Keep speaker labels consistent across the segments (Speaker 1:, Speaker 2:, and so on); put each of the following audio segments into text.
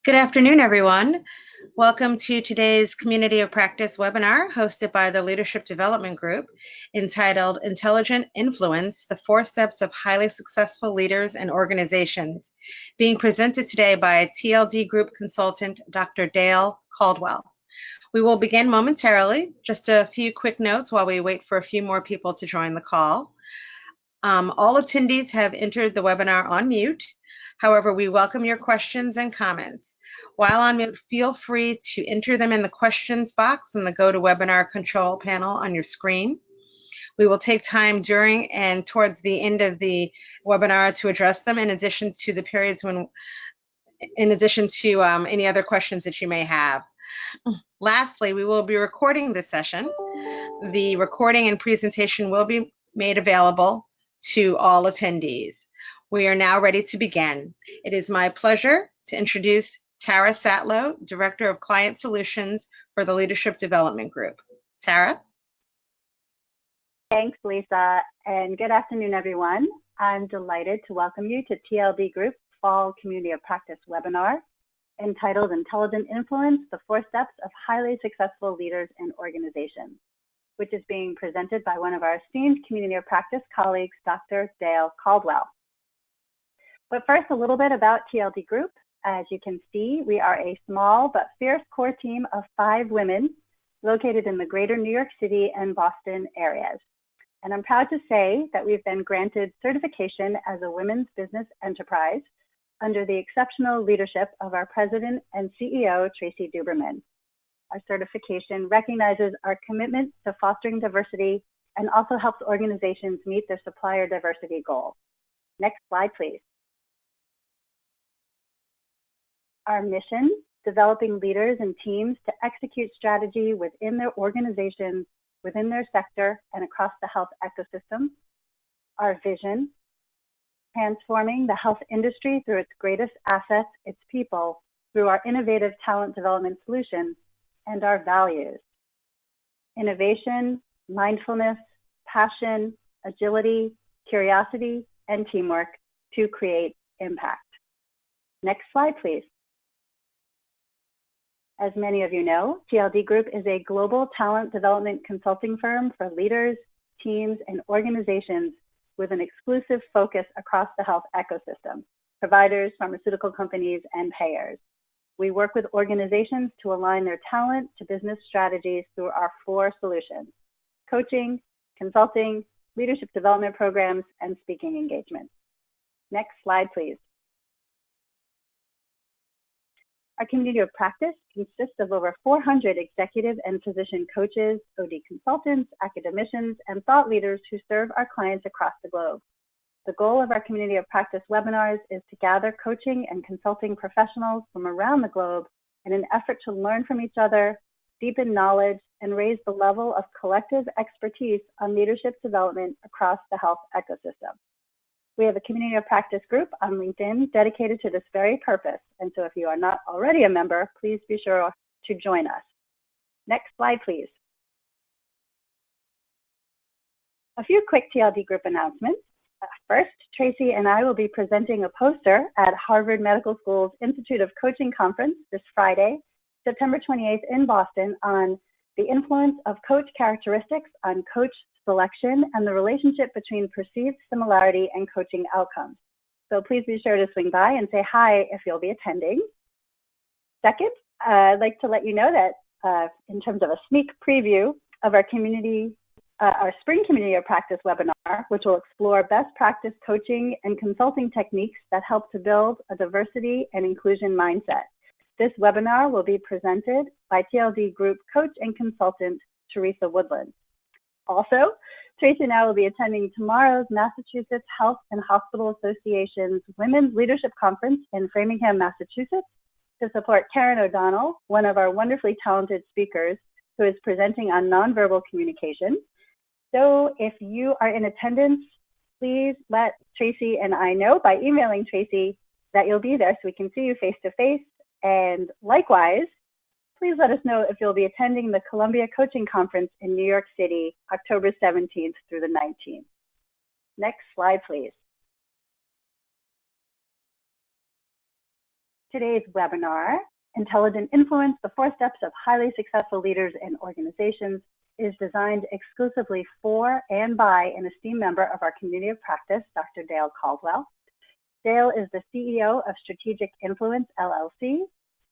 Speaker 1: Good afternoon, everyone. Welcome to today's Community of Practice webinar hosted by the Leadership Development Group entitled Intelligent Influence, the 4 Steps of Highly Successful Leaders and Organizations, being presented today by TLD Group consultant, Dr. Dale Caldwell. We will begin momentarily. Just a few quick notes while we wait for a few more people to join the call. All attendees have entered the webinar on mute. However, we welcome your questions and comments. While on mute, feel free to enter them in the questions box in the GoToWebinar control panel on your screen. We will take time during and towards the end of the webinar to address them in addition to the periods when, any other questions that you may have. Lastly, we will be recording this session. The recording and presentation will be made available to all attendees. We are now ready to begin. It is my pleasure to introduce Tara Satlow, Director of Client Solutions for the Leadership Development Group. Tara?
Speaker 2: Thanks, Lisa, and good afternoon, everyone. I'm delighted to welcome you to TLD Group's Fall Community of Practice webinar entitled Intelligent Influence, the 4 Steps of Highly Successful Leaders and Organizations, which is being presented by one of our esteemed Community of Practice colleagues, Dr. Dale Caldwell. But first, a little bit about TLD Group. As you can see, we are a small but fierce core team of 5 women located in the greater New York City and Boston areas. And I'm proud to say that we've been granted certification as a women's business enterprise under the exceptional leadership of our President and CEO, Tracy Duberman. Our certification recognizes our commitment to fostering diversity and also helps organizations meet their supplier diversity goals. Next slide, please. Our mission, developing leaders and teams to execute strategy within their organizations, within their sector, and across the health ecosystem. Our vision, transforming the health industry through its greatest assets, its people, through our innovative talent development solutions, and our values. Innovation, mindfulness, passion, agility, curiosity, and teamwork to create impact. Next slide, please. As many of you know, TLD Group is a global talent development consulting firm for leaders, teams, and organizations with an exclusive focus across the health ecosystem, providers, pharmaceutical companies, and payers. We work with organizations to align their talent to business strategies through our 4 solutions: coaching, consulting, leadership development programs, and speaking engagements. Next slide, please. Our community of practice consists of over 400 executive and physician coaches, OD consultants, academicians, and thought leaders who serve our clients across the globe. The goal of our community of practice webinars is to gather coaching and consulting professionals from around the globe in an effort to learn from each other, deepen knowledge, and raise the level of collective expertise on leadership development across the health ecosystem. We have a community of practice group on LinkedIn dedicated to this very purpose. And so if you are not already a member, please be sure to join us. Next slide, please. A few quick TLD Group announcements. First, Tracy and I will be presenting a poster at Harvard Medical School's Institute of Coaching Conference this Friday, September 28th in Boston, on the influence of coach characteristics on coach selection and the relationship between perceived similarity and coaching outcomes. So please be sure to swing by and say hi if you'll be attending. Second, I'd like to let you know that in terms of a sneak preview of our spring community of practice webinar, which will explore best practice coaching and consulting techniques that help to build a diversity and inclusion mindset. This webinar will be presented by TLD Group coach and consultant, Teresa Woodland. Also, Tracy and I will be attending tomorrow's Massachusetts Health and Hospital Association's Women's Leadership Conference in Framingham, Massachusetts, to support Karen O'Donnell, one of our wonderfully talented speakers, who is presenting on nonverbal communication. So if you are in attendance, please let Tracy and I know by emailing Tracy that you'll be there so we can see you face to face. And likewise, please let us know if you'll be attending the Columbia Coaching Conference in New York City, October 17th through the 19th. Next slide, please. Today's webinar, Intelligent Influence, the 4 Steps of Highly Successful Leaders and Organizations, is designed exclusively for and by an esteemed member of our community of practice, Dr. Dale Caldwell. Dale is the CEO of Strategic Influence, LLC,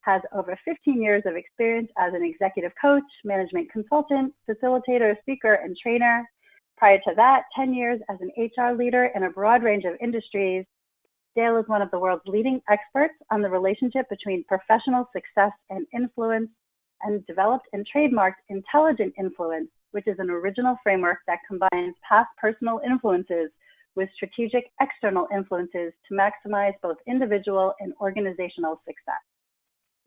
Speaker 2: has over 15 years of experience as an executive coach, management consultant, facilitator, speaker, and trainer. Prior to that, 10 years as an HR leader in a broad range of industries. Dale is one of the world's leading experts on the relationship between professional success and influence, and developed and trademarked Intelligent Influence, which is an original framework that combines past personal influences with strategic external influences to maximize both individual and organizational success.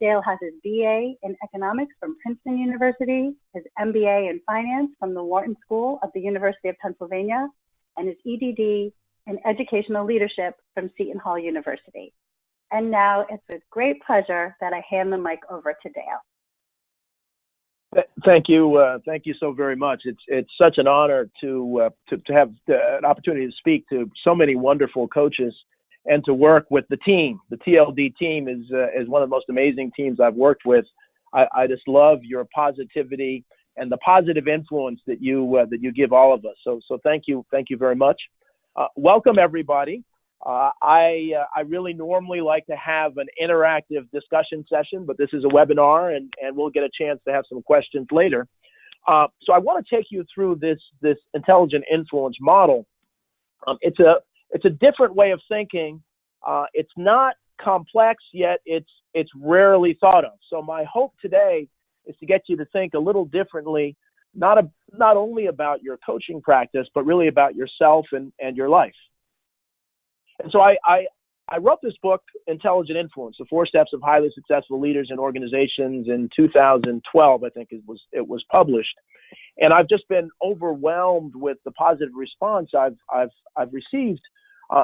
Speaker 2: Dale has his BA in economics from Princeton University, his MBA in finance from the Wharton School of the University of Pennsylvania, and his EDD in educational leadership from Seton Hall University. And now it's with great pleasure that I hand the mic over to Dale.
Speaker 3: Thank you so very much. It's such an honor to have an opportunity to speak to so many wonderful coaches and to work with the team. The TLD team is one of the most amazing teams I've worked with. I just love your positivity and the positive influence that you give all of us. So thank you very much. Welcome everybody. I really normally like to have an interactive discussion session, but this is a webinar and we'll get a chance to have some questions later. So I want to take you through this intelligent influence model. It's a different way of thinking. It's not complex, yet it's rarely thought of. So my hope today is to get you to think a little differently, not only about your coaching practice, but really about yourself and your life. And so I wrote this book, Intelligent Influence, the 4 Steps of Highly Successful Leaders and Organizations, in 2012, I think it was published. And I've just been overwhelmed with the positive response I've received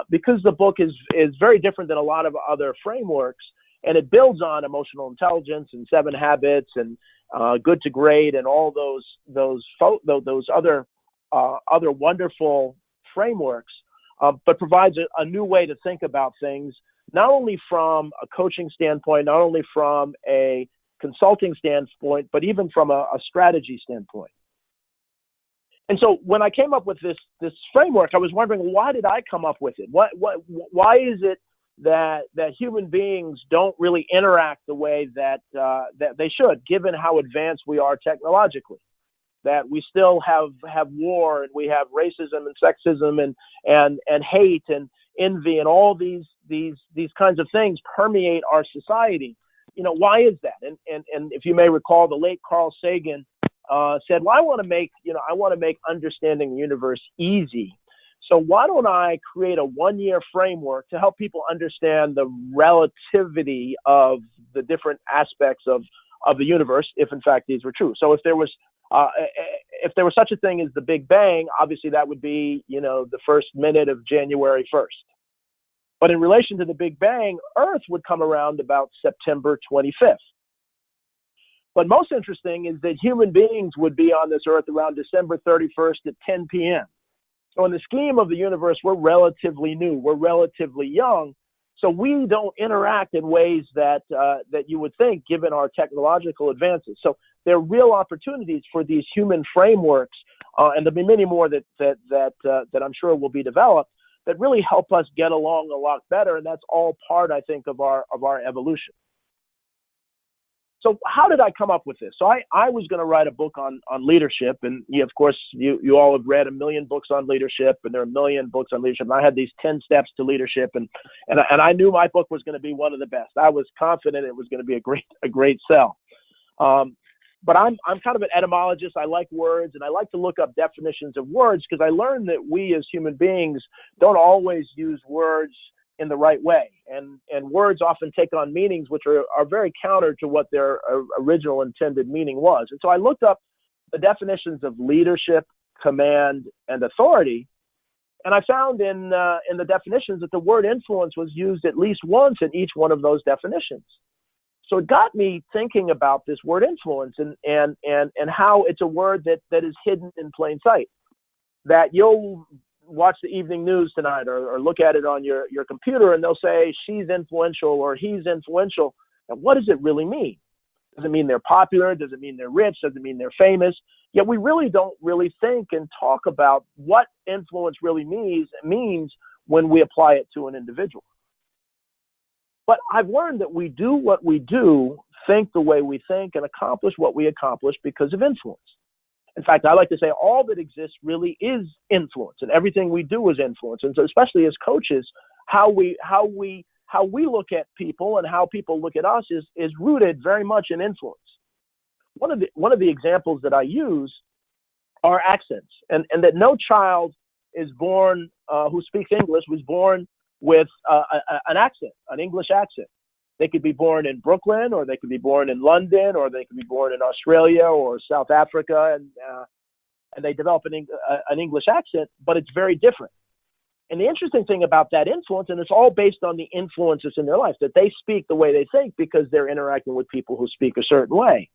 Speaker 3: because the book is very different than a lot of other frameworks, and it builds on emotional intelligence and 7 habits and good to great and all those other wonderful frameworks, but provides a new way to think about things, not only from a coaching standpoint, not only from a consulting standpoint, but even from a strategy standpoint. And so when I came up with this framework, I was wondering, why did I come up with it? Why is it that human beings don't really interact the way that they should, given how advanced we are technologically? That we still have war, and we have racism and sexism and hate and envy, and all these kinds of things permeate our society. Why is that? And if you may recall, the late Carl Sagan said, well, I want to make understanding the universe easy. So why don't I create a 1-year framework to help people understand the relativity of the different aspects of the universe, if in fact these were true. So if there was such a thing as the Big Bang, obviously that would be, the first minute of January 1st. But in relation to the Big Bang, Earth would come around about September 25th. But most interesting is that human beings would be on this Earth around December 31st at 10 p.m. So in the scheme of the universe, we're relatively new, we're relatively young, so we don't interact in ways that you would think, given our technological advances. So there are real opportunities for these human frameworks, and there'll be many more that I'm sure will be developed, that really help us get along a lot better, and that's all part, I think, of our evolution. So how did I come up with this? So I was going to write a book on leadership, and of course you all have read a million books on leadership, and there are a million books on leadership. And I had these 10 steps to leadership, and I knew my book was going to be one of the best. I was confident it was going to be a great sell. But I'm kind of an etymologist. I like words, and I like to look up definitions of words, because I learned that we as human beings don't always use words in the right way. And words often take on meanings which are very counter to what their original intended meaning was. And so I looked up the definitions of leadership, command, and authority, and I found in the definitions that the word influence was used at least once in each one of those definitions. So it got me thinking about this word influence and how it's a word that is hidden in plain sight, that you'll watch the evening news tonight or look at it on your computer, and they'll say she's influential or he's influential. Now, what does it really mean? Does it mean they're popular? Does it mean they're rich? Does it mean they're famous? Yet we really don't really think and talk about what influence really means when we apply it to an individual. But I've learned that we do what we do, think the way we think, and accomplish what we accomplish because of influence. In fact, I like to say all that exists really is influence, and everything we do is influence. And so, especially as coaches, how we look at people and how people look at us is rooted very much in influence. One of the examples that I use are accents, and that no child is born who speaks English was born with an accent, an English accent. They could be born in Brooklyn, or they could be born in London, or they could be born in Australia or South Africa, and they develop an English accent, but it's very different. And the interesting thing about that influence, and it's all based on the influences in their life, that they speak the way they think because they're interacting with people who speak a certain way.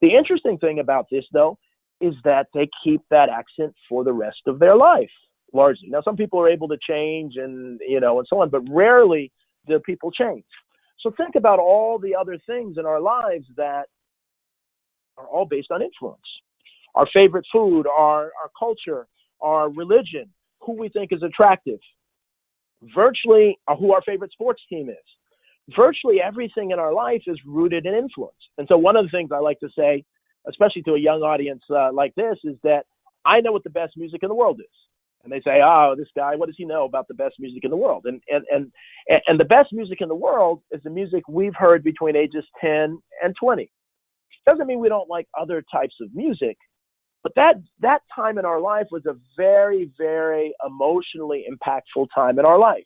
Speaker 3: The interesting thing about this, though, is that they keep that accent for the rest of their life, largely. Now, some people are able to change and so on, but rarely do people change. So think about all the other things in our lives that are all based on influence. Our favorite food, our culture, our religion, who we think is attractive, virtually who our favorite sports team is. Virtually everything in our life is rooted in influence. And so one of the things I like to say, especially to a young audience like this, is that I know what the best music in the world is. And they say, oh, this guy, what does he know about the best music in the world? And the best music in the world is the music we've heard between ages 10 and 20. Doesn't mean we don't like other types of music, but that time in our life was a very, very emotionally impactful time in our life.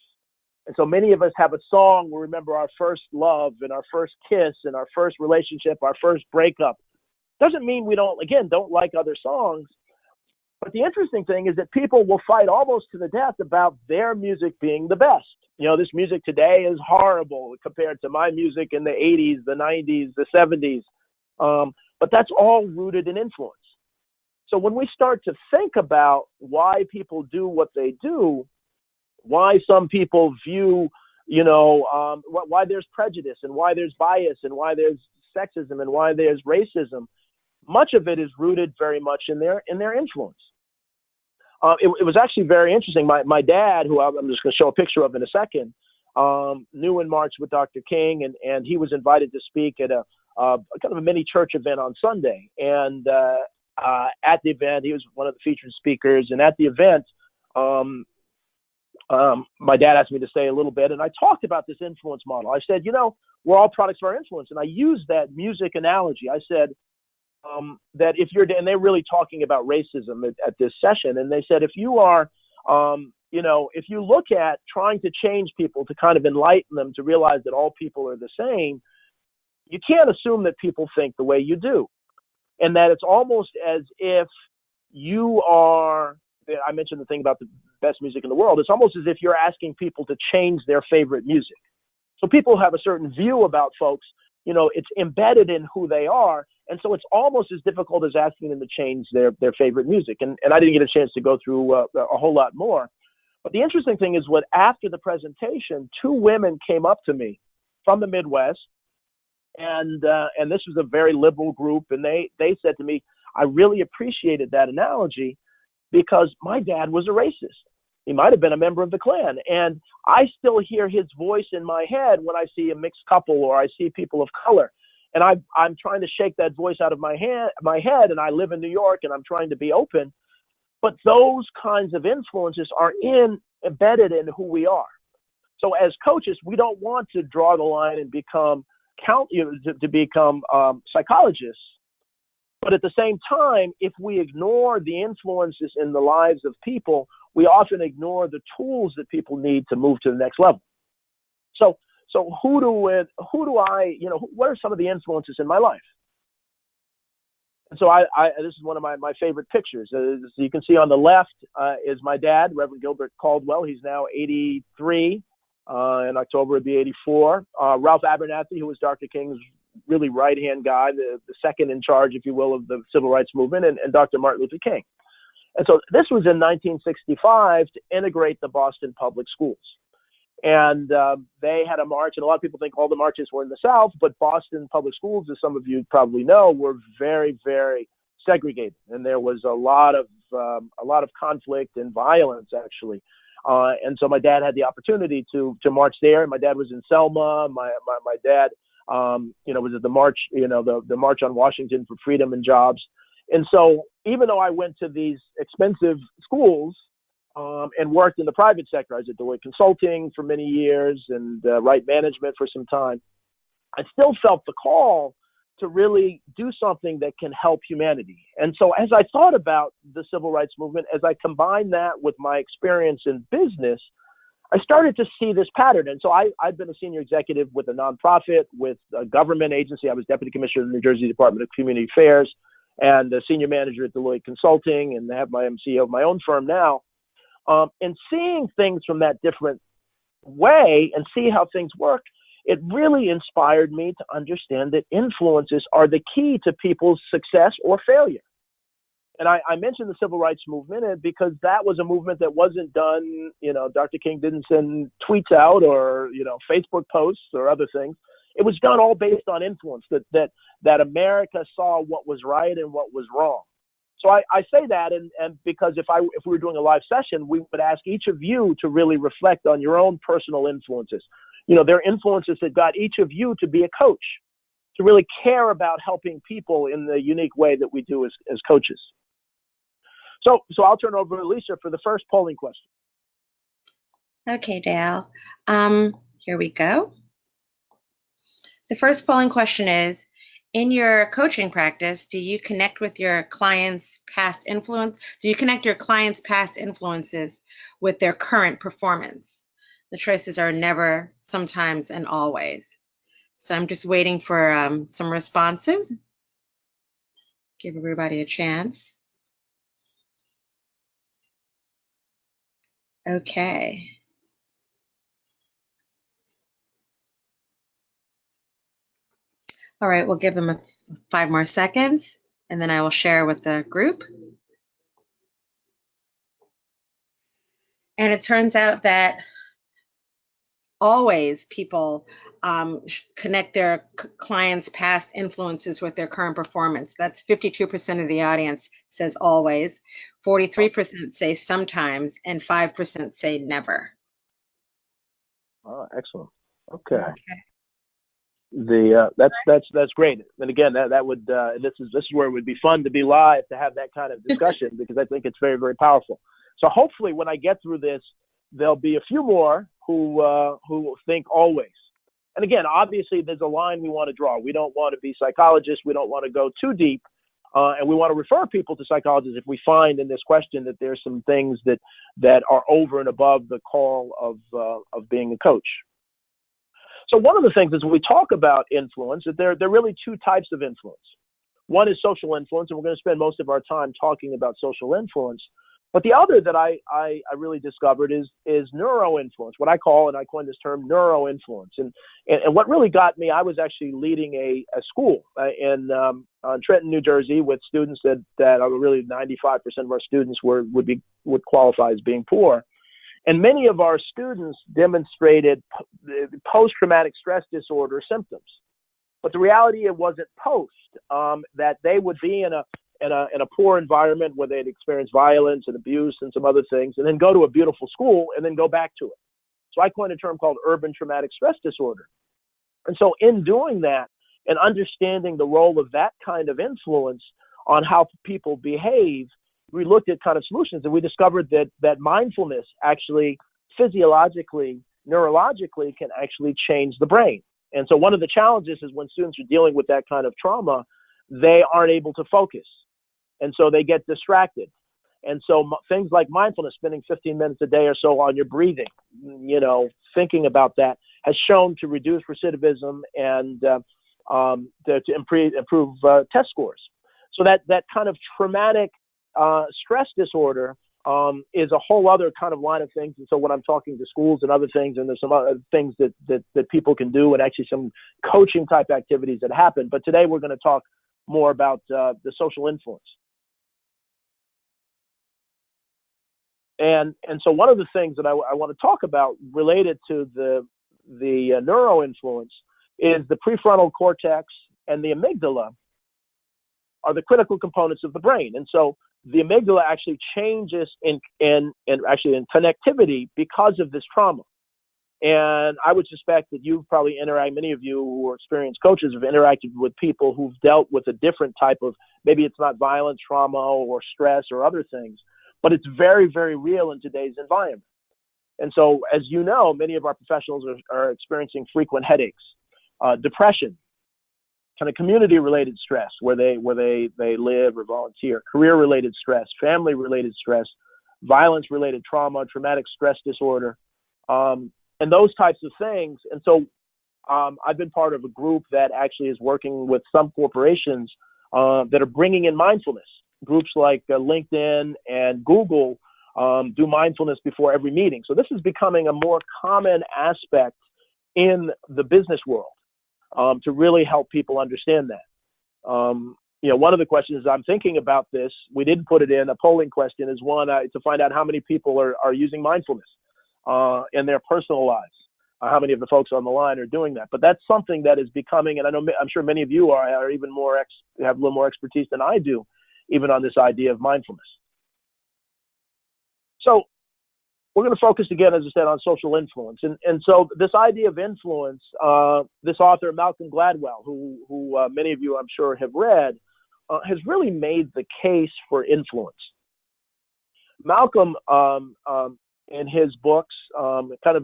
Speaker 3: And so many of us have a song we remember our first love and our first kiss and our first relationship, our first breakup. Doesn't mean we don't like other songs. But the interesting thing is that people will fight almost to the death about their music being the best. This music today is horrible compared to my music in the 80s, the 90s, the 70s. But that's all rooted in influence. So when we start to think about why people do what they do, why some people view, why there's prejudice and why there's bias and why there's sexism and why there's racism, much of it is rooted very much in their influence. It was actually very interesting. My dad, who I'm just going to show a picture of in a second, knew and marched with Dr. King, and he was invited to speak at a kind of a mini church event on Sunday. And at the event, he was one of the featured speakers. And at the event, my dad asked me to say a little bit, and I talked about this influence model. I said, we're all products of our influence. And I used that music analogy. I said, that and they're really talking about racism at this session. And they said, if you are, if you look at trying to change people to kind of enlighten them to realize that all people are the same, you can't assume that people think the way you do. And that it's almost as if you are, I mentioned the thing about the best music in the world. It's almost as if you're asking people to change their favorite music. So people have a certain view about folks, it's embedded in who they are. And so it's almost as difficult as asking them to change their favorite music. And I didn't get a chance to go through a whole lot more. But the interesting thing is after the presentation, two women came up to me from the Midwest. And this was a very liberal group. And they said to me, I really appreciated that analogy because my dad was a racist. He might have been a member of the Klan. And I still hear his voice in my head when I see a mixed couple or I see people of color. And I'm trying to shake that voice out of my head, and I live in New York, and I'm trying to be open. But those kinds of influences are embedded in who we are. So as coaches, we don't want to draw the line and become psychologists. But at the same time, if we ignore the influences in the lives of people, we often ignore the tools that people need to move to the next level. So what are some of the influences in my life? And so this is one of my favorite pictures. As you can see on the left is my dad, Reverend Gilbert Caldwell. He's now 83. In October, it'd be 84. Ralph Abernathy, who was Dr. King's really right-hand guy, the second in charge, if you will, of the civil rights movement, and Dr. Martin Luther King. And so this was in 1965 to integrate the Boston public schools. And they had a march, and a lot of people think all the marches were in the South, but Boston public schools, as some of you probably know, were very, very segregated, and there was a lot of conflict and violence, actually. And so my dad had the opportunity to march there. My dad was in Selma. My dad, was at the march, the March on Washington for Freedom and Jobs. And so even though I went to these expensive schools, and worked in the private sector, I was at Deloitte Consulting for many years and Right Management for some time, I still felt the call to really do something that can help humanity. And so as I thought about the civil rights movement, as I combined that with my experience in business, I started to see this pattern. And so I've been a senior executive with a nonprofit, with a government agency. I was deputy commissioner of the New Jersey Department of Community Affairs and a senior manager at Deloitte Consulting, and I have my CEO of my own firm now. And seeing things from that different way and see how things work, it really inspired me to understand that influences are the key to people's success or failure. And I mentioned the civil rights movement because that was a movement that wasn't done, Dr. King didn't send tweets out or, Facebook posts or other things. It was done all based on influence, that America saw what was right and what was wrong. So I say that, and because if we were doing a live session, we would ask each of you to really reflect on your own personal influences. There are influences that got each of you to be a coach, to really care about helping people in the unique way that we do as coaches. So I'll turn over to Lisa for the first polling question.
Speaker 1: Okay, Dale. Here we go. The first polling question is, in your coaching practice, do you connect with your clients' past influence? Do you connect your clients' past influences with their current performance? The choices are never, sometimes, and always. So I'm just waiting for some responses. Give everybody a chance. Okay. All right, we'll give them 5 more seconds, and then I will share with the group. And it turns out that always people connect their clients' past influences with their current performance. That's 52% of the audience says always, 43% say sometimes, and 5% say never.
Speaker 3: Oh, excellent. Okay. That's great. And again, that would this is where it would be fun to be live, to have that kind of discussion because I think it's very, very powerful. So hopefully when I get through this, there'll be a few more who think always. And again, obviously there's a line we want to draw. We don't want to be psychologists. We don't want to go too deep. And we want to refer people to psychologists if we find in this question that there's some things that are over and above the call of being a coach. So one of the things is when we talk about influence, that there are really 2 types of influence. One is social influence, and we're going to spend most of our time talking about social influence. But the other that I really discovered is neuro-influence, what I call, and I coined this term, neuro-influence. And what really got me, I was actually leading a school in Trenton, New Jersey, with students that are really 95% of our students would qualify as being poor. And many of our students demonstrated post-traumatic stress disorder symptoms. But the reality, it wasn't post, that they would be in a poor environment where they'd experienced violence and abuse and some other things, and then go to a beautiful school and then go back to it. So I coined a term called urban traumatic stress disorder. And so in doing that and understanding the role of that kind of influence on how people behave, we looked at kind of solutions, and we discovered that mindfulness actually physiologically, neurologically can actually change the brain. And so one of the challenges is when students are dealing with that kind of trauma, they aren't able to focus. And so they get distracted. And so things like mindfulness, spending 15 minutes a day or so on your breathing, thinking about that, has shown to reduce recidivism and to improve test scores. So that kind of traumatic stress disorder is a whole other kind of line of things. And so when I'm talking to schools and other things, and there's some other things that people can do, and actually some coaching type activities that happen. But today we're going to talk more about the social influence. And so one of the things that I want to talk about related to the neuro influence is the prefrontal cortex and the amygdala are the critical components of the brain. And so the amygdala actually changes in connectivity because of this trauma. And I would suspect that you've probably many of you who are experienced coaches have interacted with people who've dealt with a different type of, maybe it's not violent trauma or stress or other things, but it's very, very real in today's environment. And so, as you know, many of our professionals are experiencing frequent headaches, depression, kind of community-related stress where they live or volunteer, career-related stress, family-related stress, violence-related trauma, traumatic stress disorder, and those types of things. And so I've been part of a group that actually is working with some corporations that are bringing in mindfulness. Groups like LinkedIn and Google do mindfulness before every meeting. So this is becoming a more common aspect in the business world to really help people understand that. One of the questions I'm thinking about this, we didn't put it in, a polling question is one to find out how many people are using mindfulness in their personal lives. How many of the folks on the line are doing that? But that's something that is becoming, and I'm sure many of you are even more have a little more expertise than I do, even on this idea of mindfulness. So we're going to focus again, as I said, on social influence. And so this idea of influence, this author, Malcolm Gladwell, who many of you I'm sure have read, has really made the case for influence. Malcolm, in his books,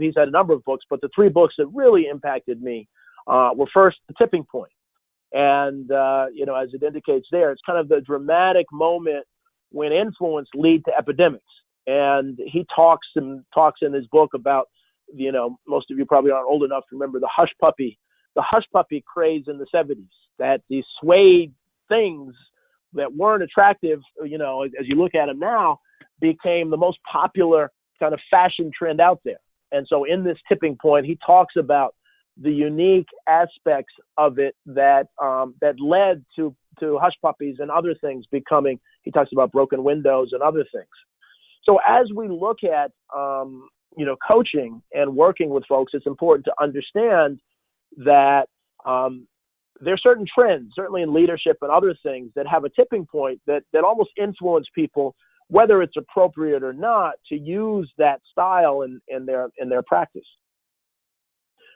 Speaker 3: he's had a number of books, but the three books that really impacted me were first, The Tipping Point. And, as it indicates there, it's kind of the dramatic moment when influence lead to epidemics. And he talks in his book about, most of you probably aren't old enough to remember the hush puppy craze in the 70s, that these suede things that weren't attractive, as you look at them now, became the most popular kind of fashion trend out there. And so in this Tipping Point, he talks about the unique aspects of it that led to hush puppies and other things becoming, he talks about broken windows and other things. So as we look at, coaching and working with folks, it's important to understand that there are certain trends, certainly in leadership and other things, that have a tipping point that almost influence people, whether it's appropriate or not, to use that style in their practice.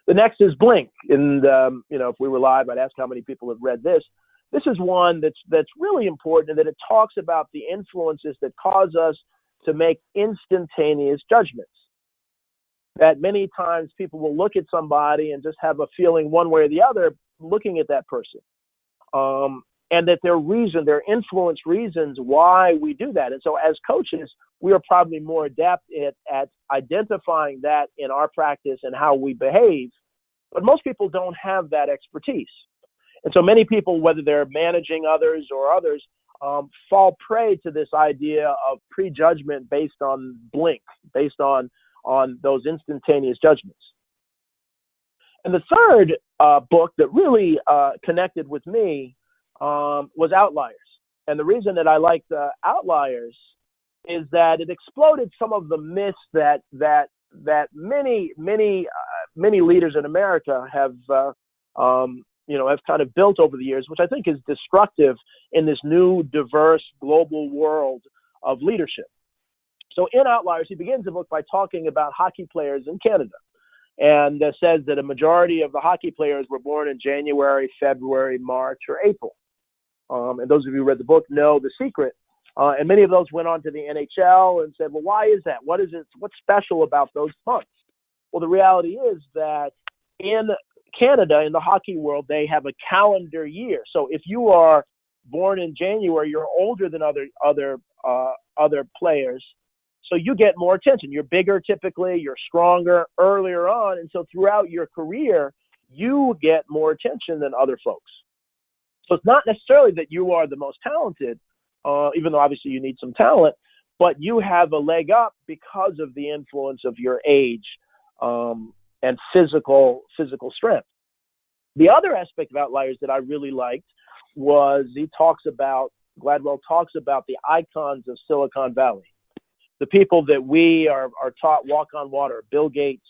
Speaker 3: The next is Blink. And, if we were live, I'd ask how many people have read this. This is one that's really important, and that it talks about the influences that cause us to make instantaneous judgments. That many times people will look at somebody and just have a feeling one way or the other looking at that person. And that their influence reasons why we do that. And so as coaches, we are probably more adept at identifying that in our practice and how we behave. But most people don't have that expertise. And so many people, whether they're managing others or others, fall prey to this idea of prejudgment based on Blink, based on those instantaneous judgments. And the third book that really connected with me was Outliers. And the reason that I liked Outliers is that it exploded some of the myths that many leaders in America have kind of built over the years, which I think is destructive in this new, diverse, global world of leadership. So in Outliers, he begins the book by talking about hockey players in Canada, and says that a majority of the hockey players were born in January, February, March, or April. And those of you who read the book know the secret. And many of those went on to the NHL and said, well, why is that? What is it? What's special about those months? Well, the reality is that in Canada, in the hockey world, they have a calendar year. So if you are born in January, you're older than other players. So you get more attention. You're bigger typically, you're stronger earlier on. And so throughout your career, you get more attention than other folks. So it's not necessarily that you are the most talented, even though obviously you need some talent, but you have a leg up because of the influence of your age and physical strength. The other aspect of Outliers that I really liked was Gladwell talks about the icons of Silicon Valley. The people that we are taught walk on water, Bill Gates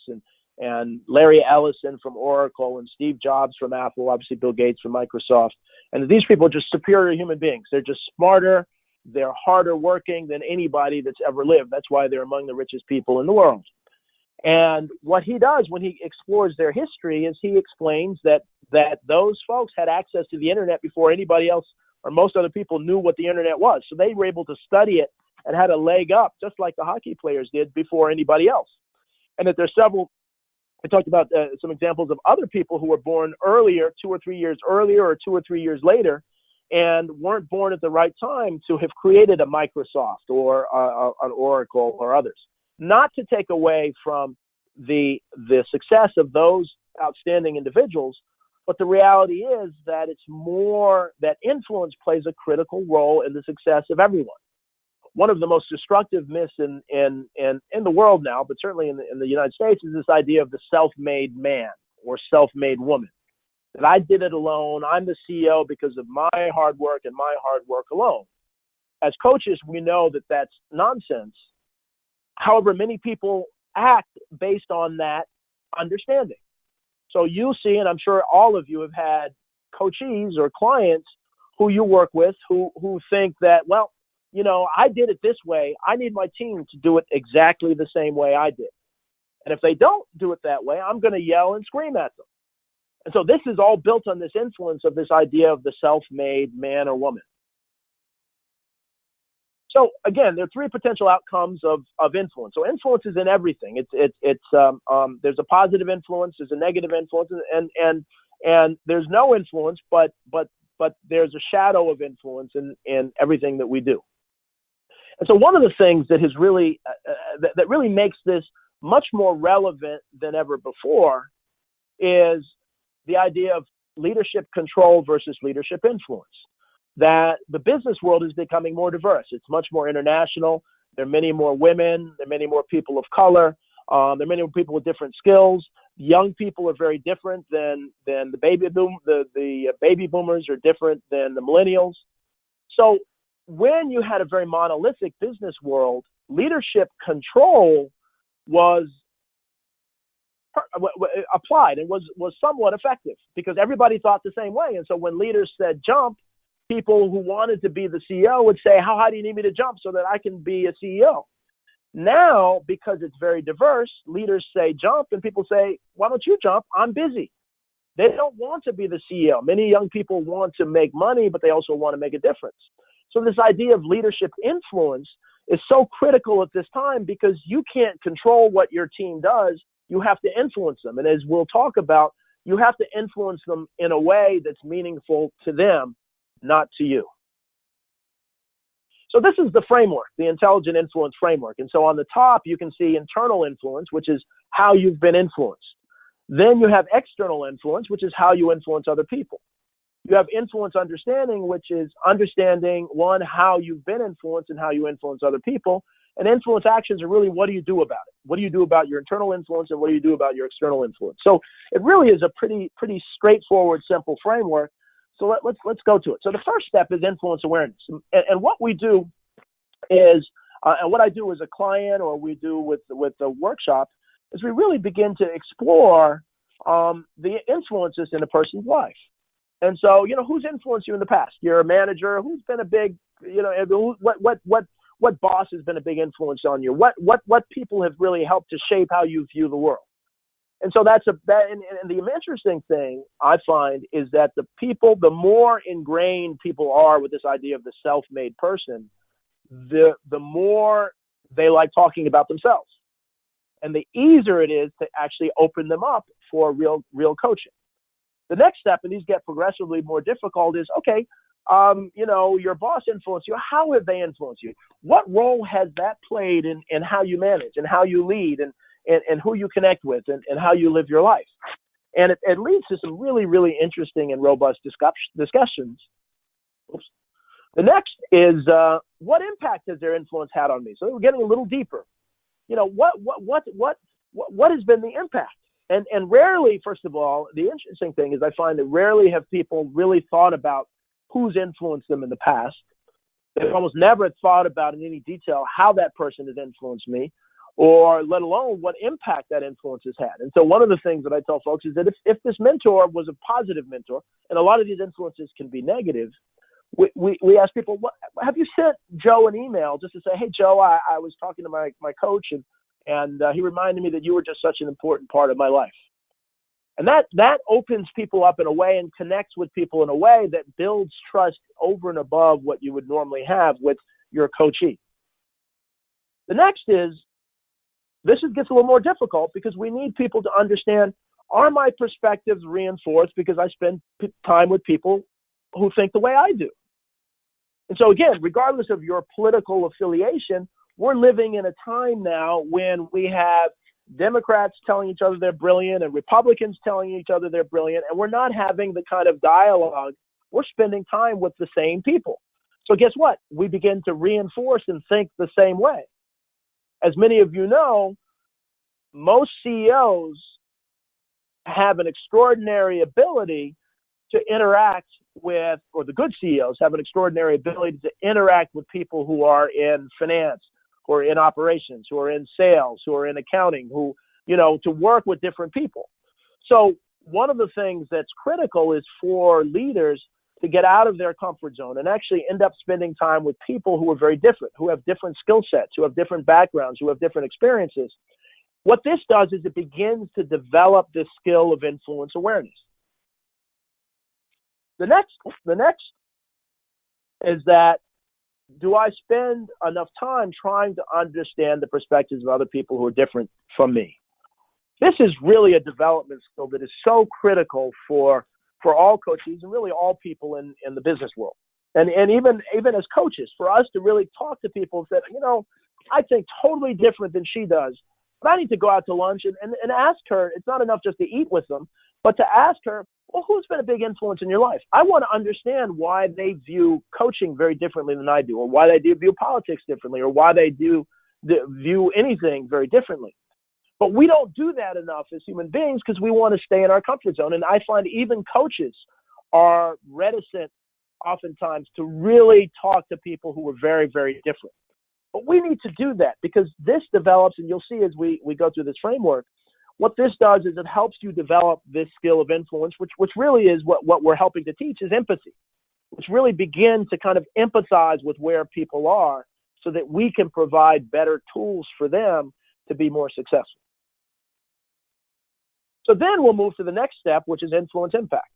Speaker 3: and Larry Ellison from Oracle and Steve Jobs from Apple, obviously Bill Gates from Microsoft. And these people are just superior human beings. They're just smarter. They're harder working than anybody that's ever lived. That's why they're among the richest people in the world. And what he does when he explores their history is he explains that those folks had access to the internet before anybody else or most other people knew what the internet was. So they were able to study it and had a leg up, just like the hockey players did before anybody else. And that there's several, I talked about some examples of other people who were born earlier, 2 or 3 years earlier or 2 or 3 years later, and weren't born at the right time to have created a Microsoft or an Oracle or others. Not to take away from the success of those outstanding individuals, but the reality is that it's more that influence plays a critical role in the success of everyone. One of the most destructive myths in the world now, but certainly in the United States, is this idea of the self-made man or self-made woman. That I did it alone. I'm the CEO because of my hard work and my hard work alone. As coaches, we know that that's nonsense. However, many people act based on that understanding. So you see, and I'm sure all of you have had coachees or clients who you work with who think that, well, you know, I did it this way. I need my team to do it exactly the same way I did. And if they don't do it that way, I'm going to yell and scream at them. And so this is all built on this influence of this idea of the self-made man or woman. So again, there are 3 potential outcomes of influence. So influence is in everything. There's a positive influence, there's a negative influence, and there's no influence, but there's a shadow of influence in everything that we do. And so one of the things that has really that really makes this much more relevant than ever before is the idea of leadership control versus leadership influence. That the business world is becoming more diverse. It's much more international. There are many more women. There are many more people of color. There are many more people with different skills. Young people are very different than the baby boomers are different than the millennials. So when you had a very monolithic business world, leadership control was applied and was somewhat effective because everybody thought the same way. And so when leaders said jump, people who wanted to be the CEO would say, how high do you need me to jump so that I can be a CEO? Now, because it's very diverse, leaders say jump and people say, why don't you jump? I'm busy. They don't want to be the CEO. Many young people want to make money, but they also want to make a difference. So this idea of leadership influence is so critical at this time because you can't control what your team does. You have to influence them. And as we'll talk about, you have to influence them in a way that's meaningful to them, not to you. So this is the framework, the intelligent influence framework. And so on the top, you can see internal influence, which is how you've been influenced. Then you have external influence, which is how you influence other people. You have influence understanding, which is understanding, one, how you've been influenced and how you influence other people. And influence actions are really, what do you do about it? What do you do about your internal influence and what do you do about your external influence? So it really is a pretty straightforward, simple framework. So let's go to it. So the first step is influence awareness. And what we do is, and what I do as a client or we do with the workshop, is we really begin to explore the influences in a person's life. And so, who's influenced you in the past? You're a manager. Who's been a big, what boss has been a big influence on you? What people have really helped to shape how you view the world? And so and the interesting thing I find is that the more ingrained people are with this idea of the self-made person, the more they like talking about themselves. And the easier it is to actually open them up for real coaching. The next step, and these get progressively more difficult, is, okay, your boss influenced you. How have they influenced you? What role has that played in how you manage and how you lead and who you connect with and how you live your life? And it leads to some really, really interesting and robust discussions. Oops. The next is, what impact has their influence had on me? So we're getting a little deeper. What has been the impact? And rarely, first of all, the interesting thing is I find that rarely have people really thought about who's influenced them in the past. They've almost never thought about in any detail how that person has influenced me, or let alone what impact that influence has had. And so one of the things that I tell folks is that if this mentor was a positive mentor, and a lot of these influences can be negative, we ask people, have you sent Joe an email just to say, hey, Joe, I was talking to my coach, and he reminded me that you were just such an important part of my life. And that opens people up in a way and connects with people in a way that builds trust over and above what you would normally have with your coachee. The next is, this gets a little more difficult because we need people to understand, are my perspectives reinforced because I spend time with people who think the way I do? And so again, regardless of your political affiliation, we're living in a time now when we have Democrats telling each other they're brilliant and Republicans telling each other they're brilliant, and we're not having the kind of dialogue. We're spending time with the same people. So guess what? We begin to reinforce and think the same way. As many of you know, most CEOs have an extraordinary ability to interact with, or the good CEOs have an extraordinary ability to interact with people who are in finance, who are in operations, who are in sales, who are in accounting, who, to work with different people. So one of the things that's critical is for leaders to get out of their comfort zone and actually end up spending time with people who are very different, who have different skill sets, who have different backgrounds, who have different experiences. What this does is it begins to develop this skill of influence awareness. The next is that, do I spend enough time trying to understand the perspectives of other people who are different from me? This is really a development skill that is so critical for all coaches and really all people in the business world. And even as coaches, for us to really talk to people that, I think totally different than she does, but I need to go out to lunch and ask her. It's not enough just to eat with them, but to ask her, well, who's been a big influence in your life? I want to understand why they view coaching very differently than I do, or why they do view politics differently, or why they do view anything very differently. But we don't do that enough as human beings because we want to stay in our comfort zone. And I find even coaches are reticent oftentimes to really talk to people who are very, very different. But we need to do that because this develops, and you'll see as we go through this framework, what this does is it helps you develop this skill of influence, which really is what we're helping to teach, is empathy, which really begin to kind of empathize with where people are so that we can provide better tools for them to be more successful. So then we'll move to the next step, which is influence impact.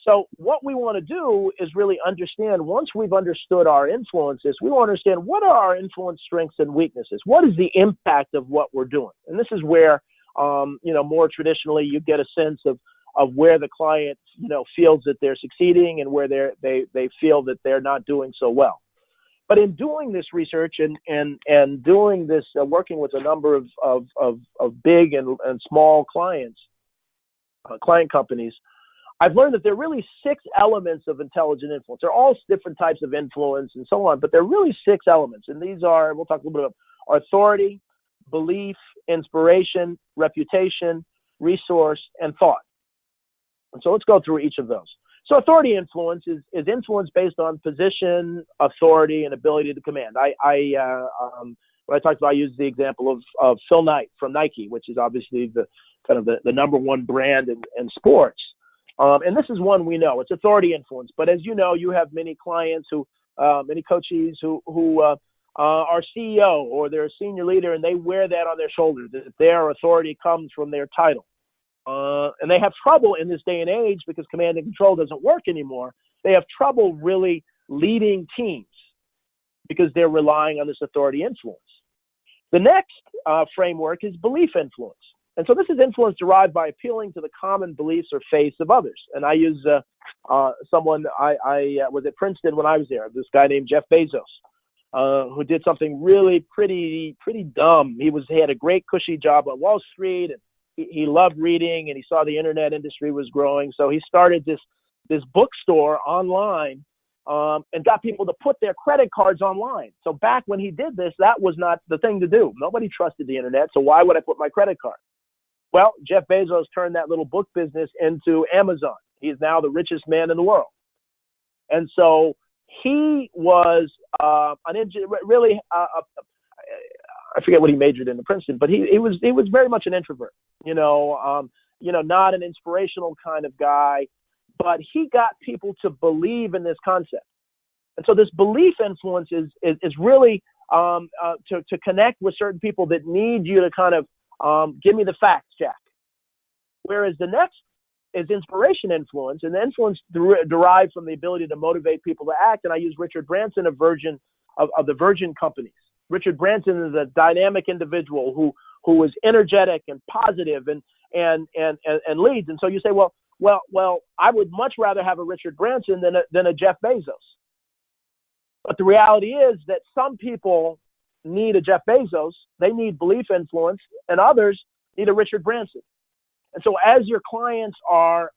Speaker 3: So what we want to do is really understand, once we've understood our influences, we want to understand what are our influence strengths and weaknesses. What is the impact of what we're doing? And this is where, more traditionally you get a sense of where the client, feels that they're succeeding and where they feel that they're not doing so well. But in doing this research and doing this, working with a number of big and small clients, client companies, I've learned that there are really 6 elements of intelligent influence. They're all different types of influence and so on, but there are really 6 elements. And these are, we'll talk a little bit about authority, belief, inspiration, reputation, resource, and thought. And so let's go through each of those. So authority influence is influence based on position, authority, and ability to command. When I talked about, I used the example of Phil Knight from Nike, which is obviously the kind of the number one brand in sports. And this is one we know. It's authority influence. But as you know, you have many clients many coaches who are CEO or they're a senior leader, and they wear that on their shoulders, that their authority comes from their title. And they have trouble in this day and age because command and control doesn't work anymore. They have trouble really leading teams because they're relying on this authority influence. The next framework is belief influence. And so this is influence derived by appealing to the common beliefs or faiths of others. And I use someone, I was at Princeton when I was there, this guy named Jeff Bezos, who did something really pretty dumb. He had a great cushy job on Wall Street, and he loved reading, and he saw the internet industry was growing. So he started this bookstore online and got people to put their credit cards online. So back when he did this, that was not the thing to do. Nobody trusted the internet, so why would I put my credit card? Well, Jeff Bezos turned that little book business into Amazon. He is now the richest man in the world. And so he was really I forget what he majored in at Princeton, but he was very much an introvert, not an inspirational kind of guy, but he got people to believe in this concept. And so this belief influence is really to connect with certain people that need you to kind of give me the facts, Jack. Whereas the next is inspiration influence, and the influence derived from the ability to motivate people to act. And I use Richard Branson, a version of the Virgin companies. Richard Branson is a dynamic individual who is energetic and positive and leads. And so you say, well, I would much rather have a Richard Branson than a Jeff Bezos. But the reality is that some people need a Jeff Bezos, they need belief influence, and others need a Richard Branson. And so as your clients are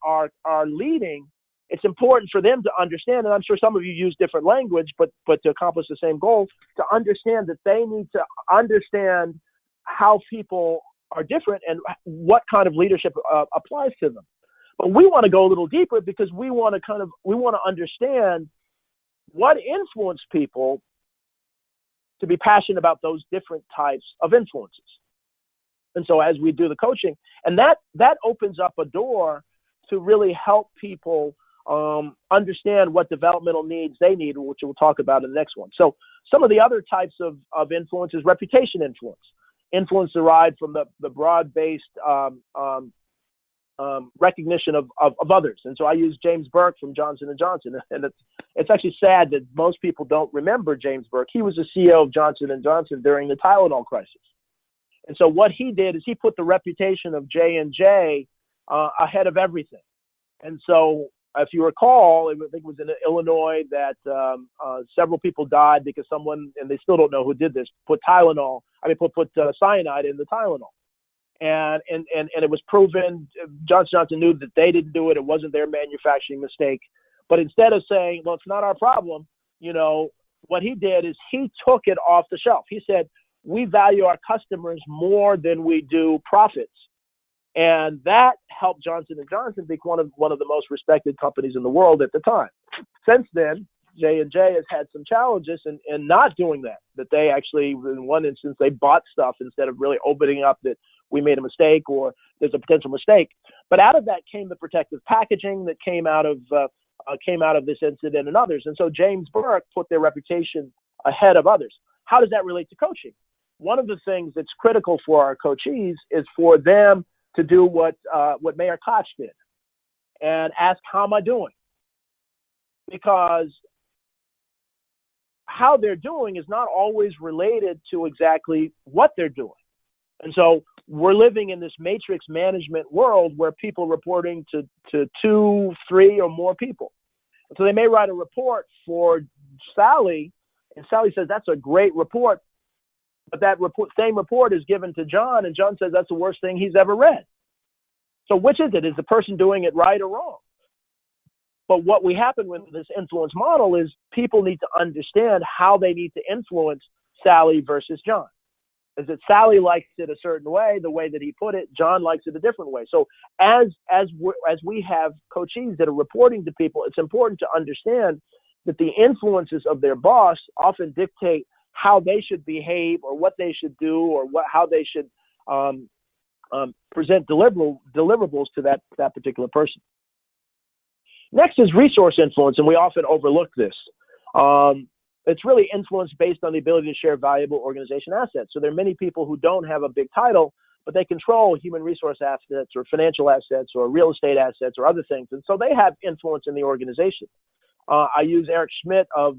Speaker 3: leading, it's important for them to understand, and I'm sure some of you use different language, but to accomplish the same goal, to understand that they need to understand how people are different and what kind of leadership applies to them. But we want to go a little deeper because we want to understand what influenced people to be passionate about those different types of influences. And so as we do the coaching, and that opens up a door to really help people understand what developmental needs they need, which we'll talk about in the next one. So some of the other types of influence is reputation influence derived from the broad-based recognition of others. And so I use James Burke from Johnson & Johnson, and it's actually sad that most people don't remember James Burke. He was the CEO of Johnson & Johnson during the Tylenol crisis. And so what he did is he put the reputation of J&J ahead of everything. And so if you recall, I think it was in Illinois that several people died because someone, and they still don't know who did this, put cyanide in the Tylenol. And it was proven, Johnson & Johnson knew that they didn't do it. It wasn't their manufacturing mistake. But instead of saying, well, it's not our problem, what he did is he took it off the shelf. He said, we value our customers more than we do profits. And that helped Johnson & Johnson become one of the most respected companies in the world at the time. Since then, J&J has had some challenges in not doing that they actually, in one instance, they bought stuff instead of really opening up that we made a mistake or there's a potential mistake. But out of that came the protective packaging that came out of this incident and others. And so James Burke put their reputation ahead of others. How does that relate to coaching? One of the things that's critical for our coachees is for them to do what Mayor Koch did and ask, how am I doing? Because how they're doing is not always related to exactly what they're doing. And so we're living in this matrix management world where people are reporting to 2, 3, or more people. And so they may write a report for Sally, and Sally says, that's a great report. But that same report is given to John, and John says that's the worst thing he's ever read. So which is it? Is the person doing it right or wrong? But what we happen with this influence model is people need to understand how they need to influence Sally versus John. Is that Sally likes it a certain way, the way that he put it, John likes it a different way. So as we have coachees that are reporting to people, it's important to understand that the influences of their boss often dictate how they should behave or what they should do or how they should present deliverables to that particular person. Next is resource influence, and we often overlook this. It's really influence based on the ability to share valuable organization assets. So there are many people who don't have a big title, but they control human resource assets or financial assets or real estate assets or other things. And so they have influence in the organization. I use Eric Schmidt of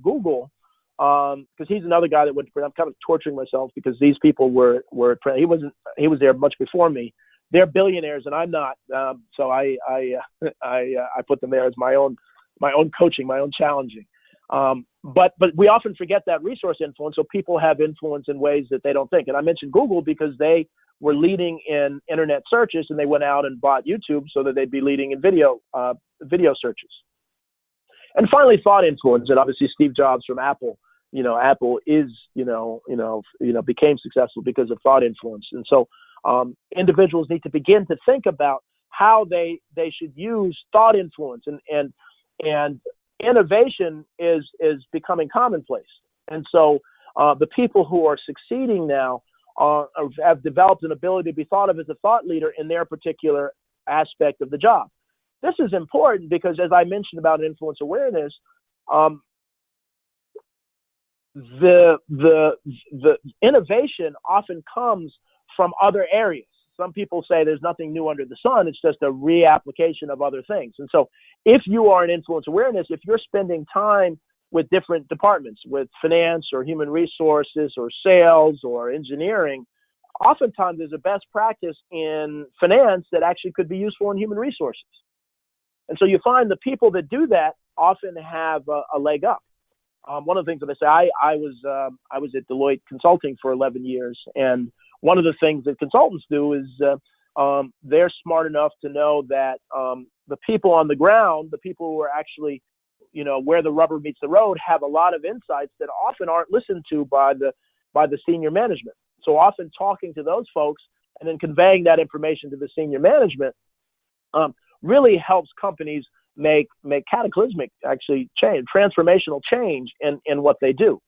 Speaker 3: Google because he's another guy that I'm kind of torturing myself because these people he was there much before me. They're billionaires and I'm not. So I put them there as my own coaching, my own challenging. But we often forget that resource influence. So people have influence in ways that they don't think. And I mentioned Google because they were leading in internet searches and they went out and bought YouTube so that they'd be leading in video searches. And finally, thought influence. And obviously Steve Jobs from Apple, Apple is, became successful because of thought influence. And so individuals need to begin to think about how they should use thought influence. And And innovation is becoming commonplace. And so the people who are succeeding now have developed an ability to be thought of as a thought leader in their particular aspect of the job. This is important because, as I mentioned about influence awareness, the innovation often comes from other areas. Some people say there's nothing new under the sun. It's just a reapplication of other things. And so if you are in influence awareness, if you're spending time with different departments, with finance or human resources or sales or engineering, oftentimes there's a best practice in finance that actually could be useful in human resources. And so you find the people that do that often have a leg up. One of the things that I say, I was at Deloitte Consulting for 11 years, and one of the things that consultants do is they're smart enough to know that the people on the ground, the people who are actually, where the rubber meets the road, have a lot of insights that often aren't listened to by the senior management. So often talking to those folks and then conveying that information to the senior management really helps companies make cataclysmic, actually transformational change in what they do.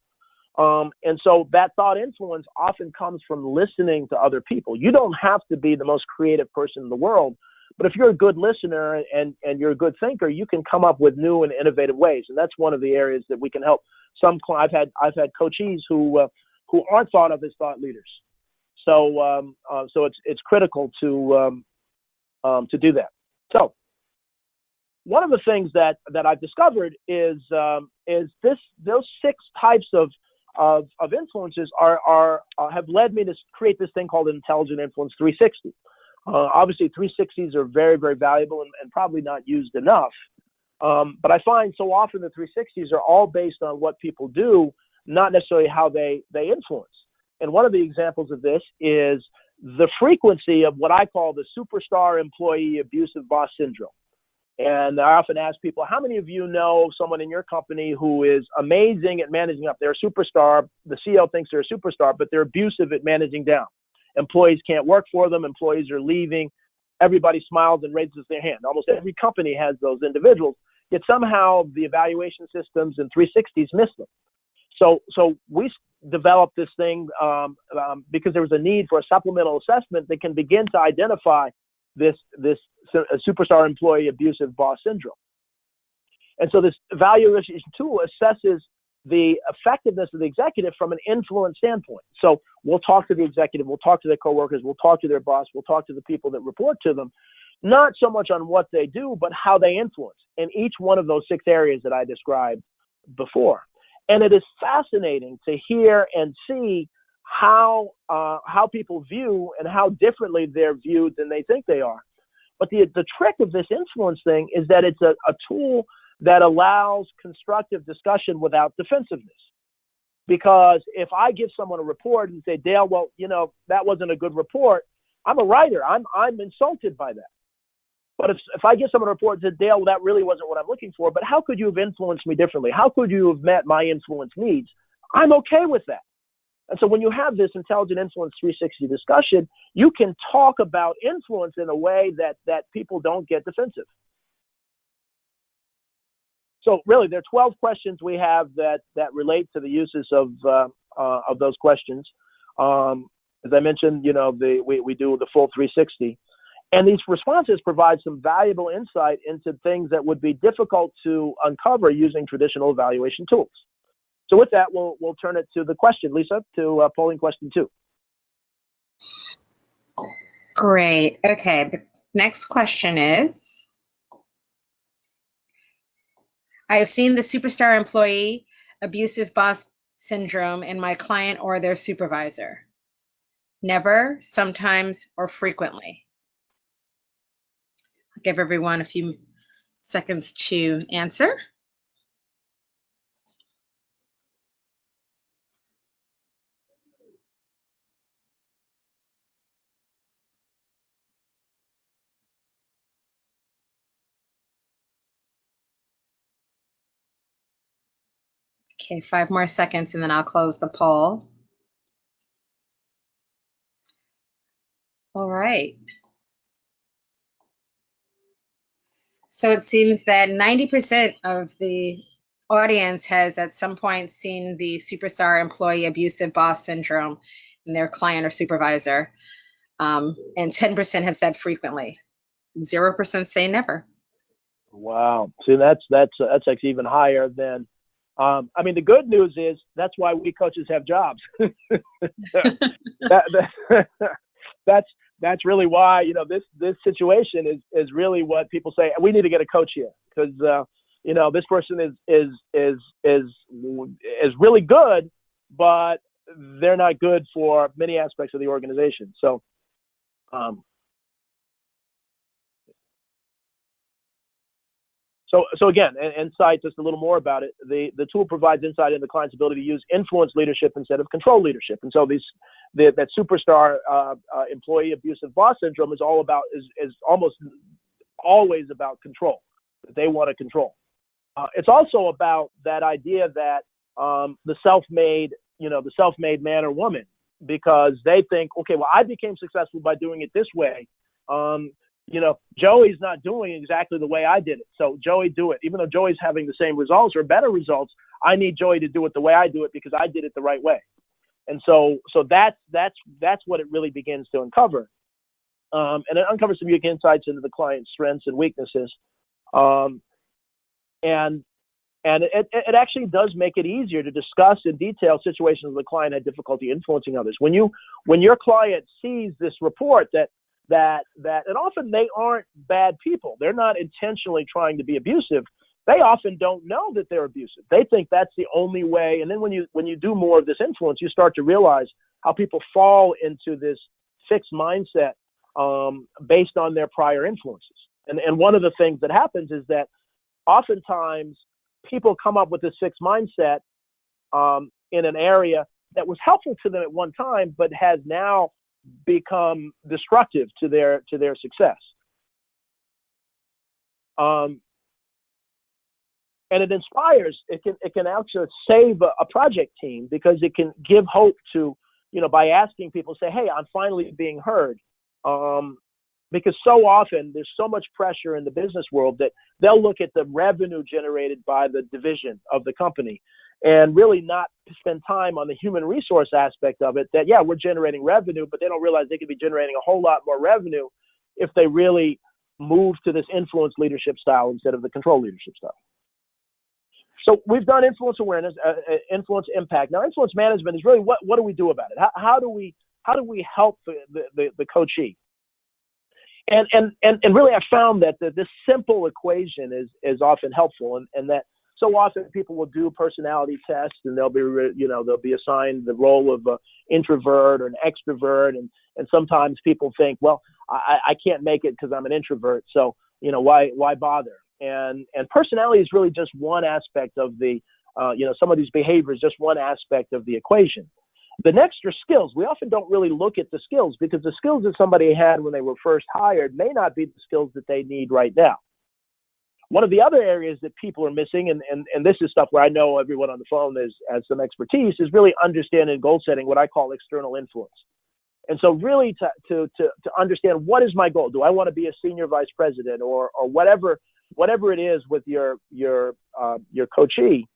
Speaker 3: And so that thought influence often comes from listening to other people. You don't have to be the most creative person in the world, but if you're a good listener and you're a good thinker, you can come up with new and innovative ways. And that's one of the areas that we can help some clients. I've had coachees who aren't thought of as thought leaders. So it's critical to do that. So one of the things that I've discovered is those 6 types of influences have led me to create this thing called Intelligent Influence 360. Obviously, 360s are very, very valuable and probably not used enough. But I find so often the 360s are all based on what people do, not necessarily how they influence. And one of the examples of this is the frequency of what I call the superstar employee abusive boss syndrome. And I often ask people, how many of you know someone in your company who is amazing at managing up? They're a superstar. The CEO thinks they're a superstar, but they're abusive at managing down. Employees can't work for them. Employees are leaving. Everybody smiles and raises their hand. Almost every company has those individuals, yet somehow the evaluation systems and 360s miss them. So we developed this thing because there was a need for a supplemental assessment that can begin to identify this superstar employee abusive boss syndrome. And so this evaluation tool assesses the effectiveness of the executive from an influence standpoint. So we'll talk to the executive, we'll talk to their coworkers, we'll talk to their boss, we'll talk to the people that report to them, not so much on what they do, but how they influence in each one of those 6 areas that I described before. And it is fascinating to hear and see how people view and how differently they're viewed than they think they are. But the trick of this influence thing is that it's a tool that allows constructive discussion without defensiveness. Because if I give someone a report and say, Dale, well, that wasn't a good report, I'm a writer. I'm insulted by that. But if I give someone a report and say, Dale, well, that really wasn't what I'm looking for, but how could you have influenced me differently? How could you have met my influence needs? I'm okay with that. And so when you have this Intelligent Influence 360 discussion, you can talk about influence in a way that people don't get defensive. So really, there are 12 questions we have that relate to the uses of those questions. As I mentioned, we do the full 360. And these responses provide some valuable insight into things that would be difficult to uncover using traditional evaluation tools. So with that, we'll turn it to the question, Lisa, to polling question 2.
Speaker 1: Great. Okay. The next question is, I have seen the superstar employee abusive boss syndrome in my client or their supervisor. Never, sometimes, or frequently. I'll give everyone a few seconds to answer. Okay, 5 more seconds and then I'll close the poll. All right. So it seems that 90% of the audience has at some point seen the superstar employee abusive boss syndrome in their client or supervisor, and 10% have said frequently. 0% say never.
Speaker 3: Wow. See, that's actually even higher than. I mean, the good news is that's why we coaches have jobs. That's really why, you know, this situation is really what people say. We need to get a coach here because you know, this person is really good, but they're not good for many aspects of the organization. So. So again, insight, just a little more about it. The tool provides insight into the client's ability to use influence leadership instead of control leadership. And so that superstar employee abusive boss syndrome is almost always about control, that they want to control. It's also about that idea that the self-made man or woman, because they think, okay, well, I became successful by doing it this way. You know, Joey's not doing exactly the way I did it. So Joey, do it. Even though Joey's having the same results or better results, I need Joey to do it the way I do it because I did it the right way. And so that's what it really begins to uncover. And it uncovers some unique insights into the client's strengths and weaknesses. And it actually does make it easier to discuss in detail situations where the client had difficulty influencing others. When your client sees this report that and often they aren't bad people. They're not intentionally trying to be abusive. They often don't know that they're abusive. They think that's the only way. And then when you do more of this influence, you start to realize how people fall into this fixed mindset based on their prior influences. And one of the things that happens is that oftentimes people come up with this fixed mindset in an area that was helpful to them at one time, but has now become destructive to their success. And it inspires. It can actually save a project team because it can give hope to, you know, by asking people, say, hey, I'm finally being heard. Because so often there's so much pressure in the business world that they'll look at the revenue generated by the division of the company and really not spend time on the human resource aspect of it, that, yeah, we're generating revenue, but they don't realize they could be generating a whole lot more revenue if they really move to this influence leadership style instead of the control leadership style. So we've done influence awareness, influence impact. Now, influence management is really what do we do about it? How do we help the coachee? And really, I found that this simple equation is often helpful, and that so often people will do personality tests, and they'll be assigned the role of an introvert or an extrovert, and sometimes people think, well, I can't make it because I'm an introvert, so you know why bother? And personality is really just one aspect of the some of these behaviors, just one aspect of the equation. The next are skills. We often don't really look at the skills because the skills that somebody had when they were first hired may not be the skills that they need right now. One of the other areas that people are missing, and this is stuff where I know everyone on the phone has some expertise, is really understanding goal setting, what I call external influence. And so really to understand, what is my goal? Do I want to be a senior vice president or whatever it is with your coachee?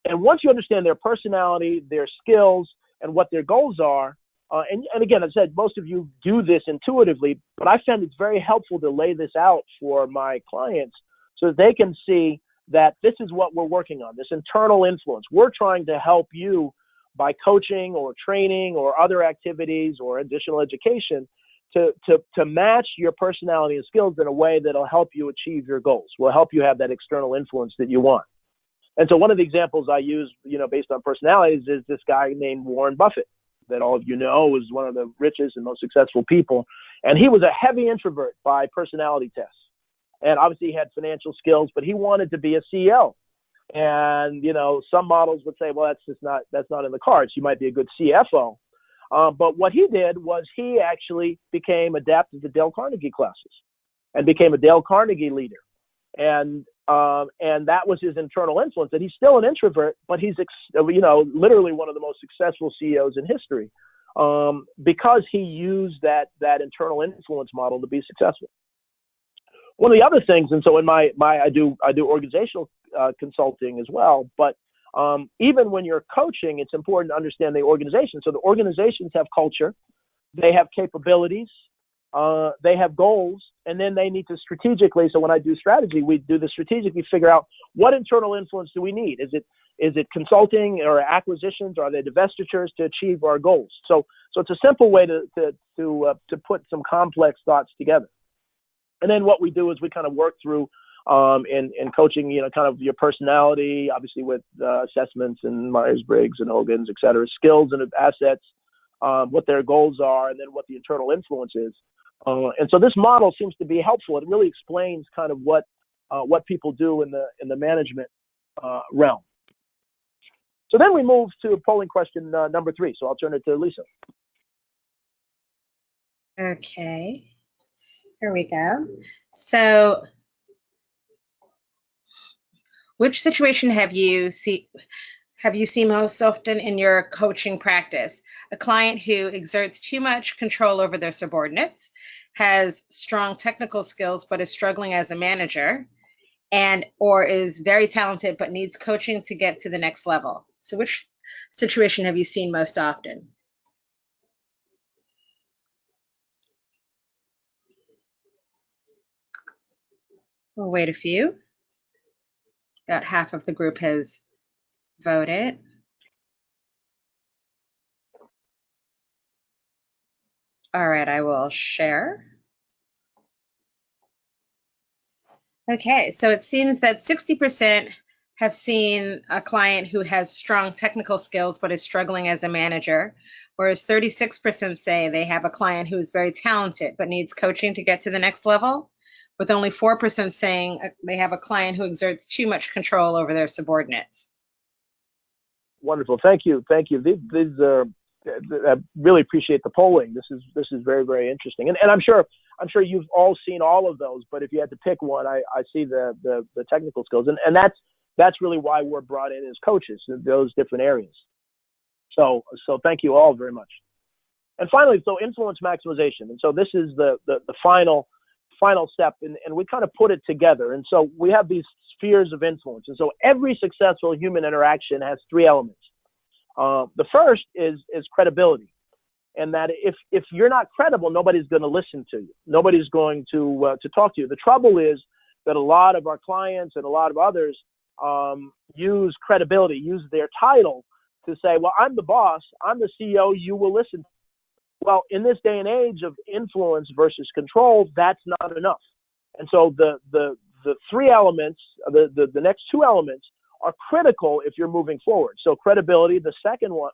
Speaker 3: And once you understand their personality, their skills, and what their goals are, and again, as I said, most of you do this intuitively, but I found it's very helpful to lay this out for my clients so that they can see that this is what we're working on, this internal influence. We're trying to help you by coaching or training or other activities or additional education to match your personality and skills in a way that'll help you achieve your goals, will help you have that external influence that you want. And so one of the examples I use, based on personalities, is this guy named Warren Buffett, that all of you know is one of the richest and most successful people. And he was a heavy introvert by personality tests. And obviously he had financial skills, but he wanted to be a CEO. And, some models would say, well, that's not in the cards. You might be a good CFO. But what he did was he actually became adapted to Dale Carnegie classes and became a Dale Carnegie leader. And that was his internal influence. And he's still an introvert, but he's, literally one of the most successful CEOs in history, because he used that internal influence model to be successful. One of the other things, and so in my I do organizational consulting as well, but even when you're coaching, it's important to understand the organization. So the organizations have culture, they have capabilities, they have goals, and then they need to strategically. So when I do strategy, we do the strategically figure out what internal influence do we need. Is it consulting or acquisitions, or are they divestitures to achieve our goals? So it's a simple way to put some complex thoughts together. And then what we do is we kind of work through in coaching, kind of your personality, obviously with assessments and Myers-Briggs and Hogan's, et cetera, skills and assets, what their goals are, and then what the internal influence is. And so this model seems to be helpful. It really explains kind of what people do in the management realm. So then we move to polling question number 3. So I'll turn it to Lisa.
Speaker 1: Okay, here we go. So which situation have you seen most often in your coaching practice? A client who exerts too much control over their subordinates, has strong technical skills but is struggling as a manager, or is very talented but needs coaching to get to the next level. So which situation have you seen most often? We'll wait a few. About half of the group has voted. All right, I will share. Okay, so it seems that 60% have seen a client who has strong technical skills but is struggling as a manager, whereas 36% say they have a client who is very talented but needs coaching to get to the next level, with only 4% saying they have a client who exerts too much control over their subordinates.
Speaker 3: Wonderful, thank you. These are, I really appreciate the polling. This is very, very interesting, and I'm sure you've all seen all of those. But if you had to pick one, I see the technical skills, and that's really why we're brought in as coaches in those different areas. So thank you all very much. And finally, so influence maximization, and so this is the final step, and we kind of put it together. And so we have these spheres of influence, and so every successful human interaction has 3 elements. The first is credibility, and that if you're not credible, nobody's going to listen to you. Nobody's going to talk to you. The trouble is that a lot of our clients and a lot of others use credibility, use their title to say, well, I'm the boss, I'm the CEO, you will listen. Well, in this day and age of influence versus control, that's not enough. And so the 3 elements, the next 2 elements are critical if you're moving forward. So credibility, the second one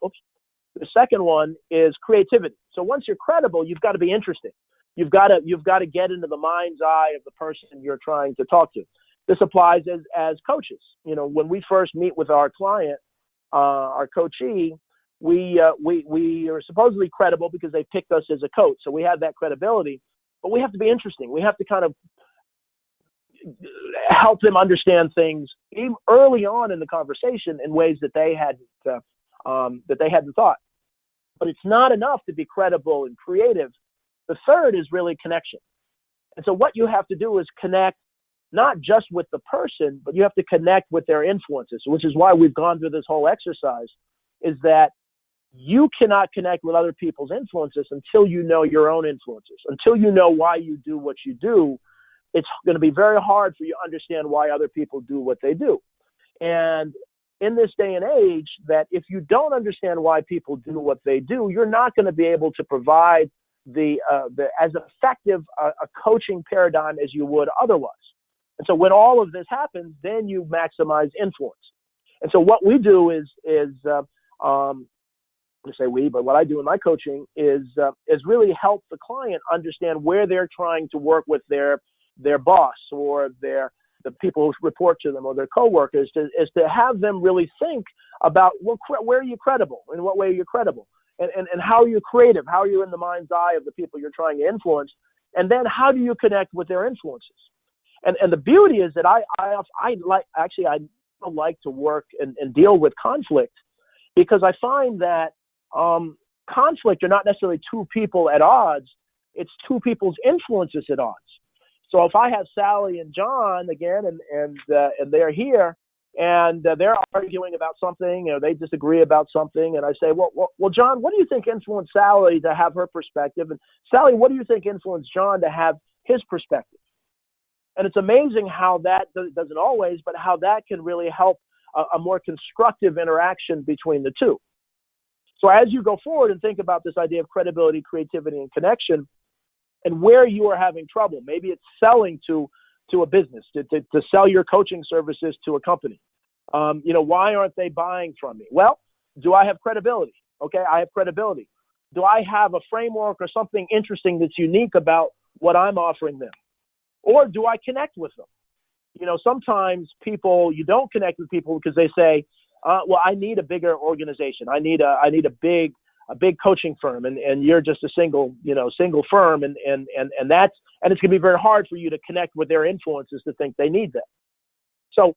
Speaker 3: is creativity. So once you're credible, you've got to be interesting. You've got to get into the mind's eye of the person you're trying to talk to. This applies as coaches. When we first meet with our client, our coachee, we are supposedly credible because they picked us as a coach. So we have that credibility, but we have to be interesting. We have to kind of help them understand things early on in the conversation in ways that they hadn't thought. But it's not enough to be credible and creative. The third is really connection. And so what you have to do is connect not just with the person, but you have to connect with their influences, which is why we've gone through this whole exercise, is that you cannot connect with other people's influences until you know your own influences, until you know why you do what you do. It's going to be very hard for you to understand why other people do what they do. And in this day and age, that if you don't understand why people do what they do, you're not going to be able to provide the as effective a coaching paradigm as you would otherwise. And so when all of this happens, then you maximize influence. And so what we do is I say we, but what I do in my coaching is really help the client understand where they're trying to work with their boss or the people who report to them or their coworkers, is to have them really think about, well, where are you credible? In what way are you credible? And how are you creative? How are you in the mind's eye of the people you're trying to influence? And then how do you connect with their influences? And the beauty is that I like to work and deal with conflict, because I find that conflict are not necessarily 2 people at odds. It's 2 people's influences at odds. So if I have Sally and John again, and they're here, and they're arguing about something, or they disagree about something, and I say, well, John, what do you think influenced Sally to have her perspective? And Sally, what do you think influenced John to have his perspective? And it's amazing how that doesn't always, but how that can really help a more constructive interaction between the two. So as you go forward and think about this idea of credibility, creativity, and connection, and where you are having trouble, maybe it's selling to a business, to sell your coaching services to a company. Why aren't they buying from me? Well, do I have credibility? Okay, I have credibility. Do I have a framework or something interesting that's unique about what I'm offering them? Or do I connect with them? Sometimes you don't connect with people because they say, well, I need a bigger organization. I need a big coaching firm, and you're just a single firm, and it's going to be very hard for you to connect with their influences to think they need that. So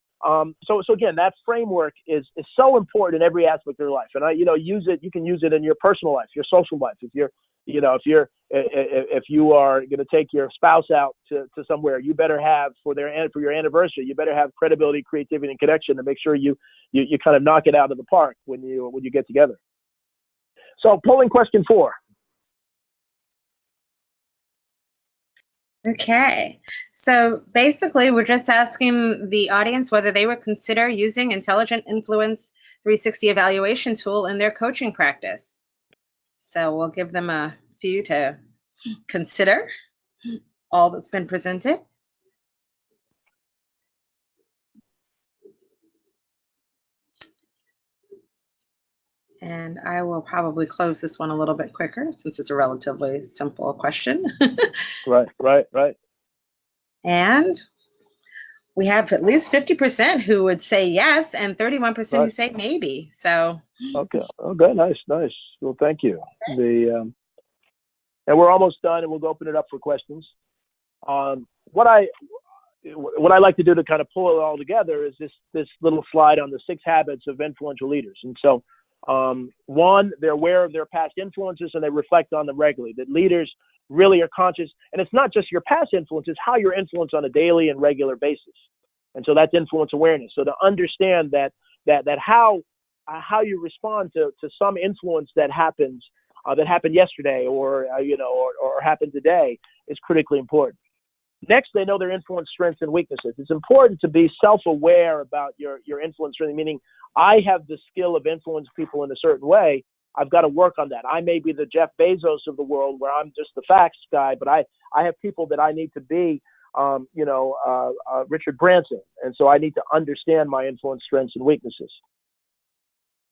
Speaker 3: again, that framework is so important in every aspect of your life. And use it. You can use it in your personal life, your social life. If you are going to take your spouse out to somewhere, you better have for your anniversary, you better have credibility, creativity, and connection to make sure you kind of knock it out of the park when you get together. So polling question 4.
Speaker 1: Okay. So basically, we're just asking the audience whether they would consider using Intelligent Influence 360 evaluation tool in their coaching practice. So we'll give them a few to consider all that's been presented. And I will probably close this one a little bit quicker since it's a relatively simple question.
Speaker 3: Right.
Speaker 1: And we have at least 50% who would say yes and 31% who say maybe. So
Speaker 3: okay, nice. Well, thank you. And we're almost done, and we'll open it up for questions. What I like to do to kind of pull it all together is this little slide on the 6 habits of influential leaders. And so, 1, they're aware of their past influences and they reflect on them regularly. That leaders really are conscious, and it's not just your past influence, it's how you're influenced on a daily and regular basis. And so that's influence awareness. So to understand that how you respond to some influence that happened yesterday or happened today is critically important. Next, they know their influence strengths and weaknesses. It's important to be self-aware about your influence, meaning I have the skill of influence people in a certain way. I've got to work on that. I may be the Jeff Bezos of the world where I'm just the facts guy, but I have people that I need to be, Richard Branson. And so I need to understand my influence strengths and weaknesses.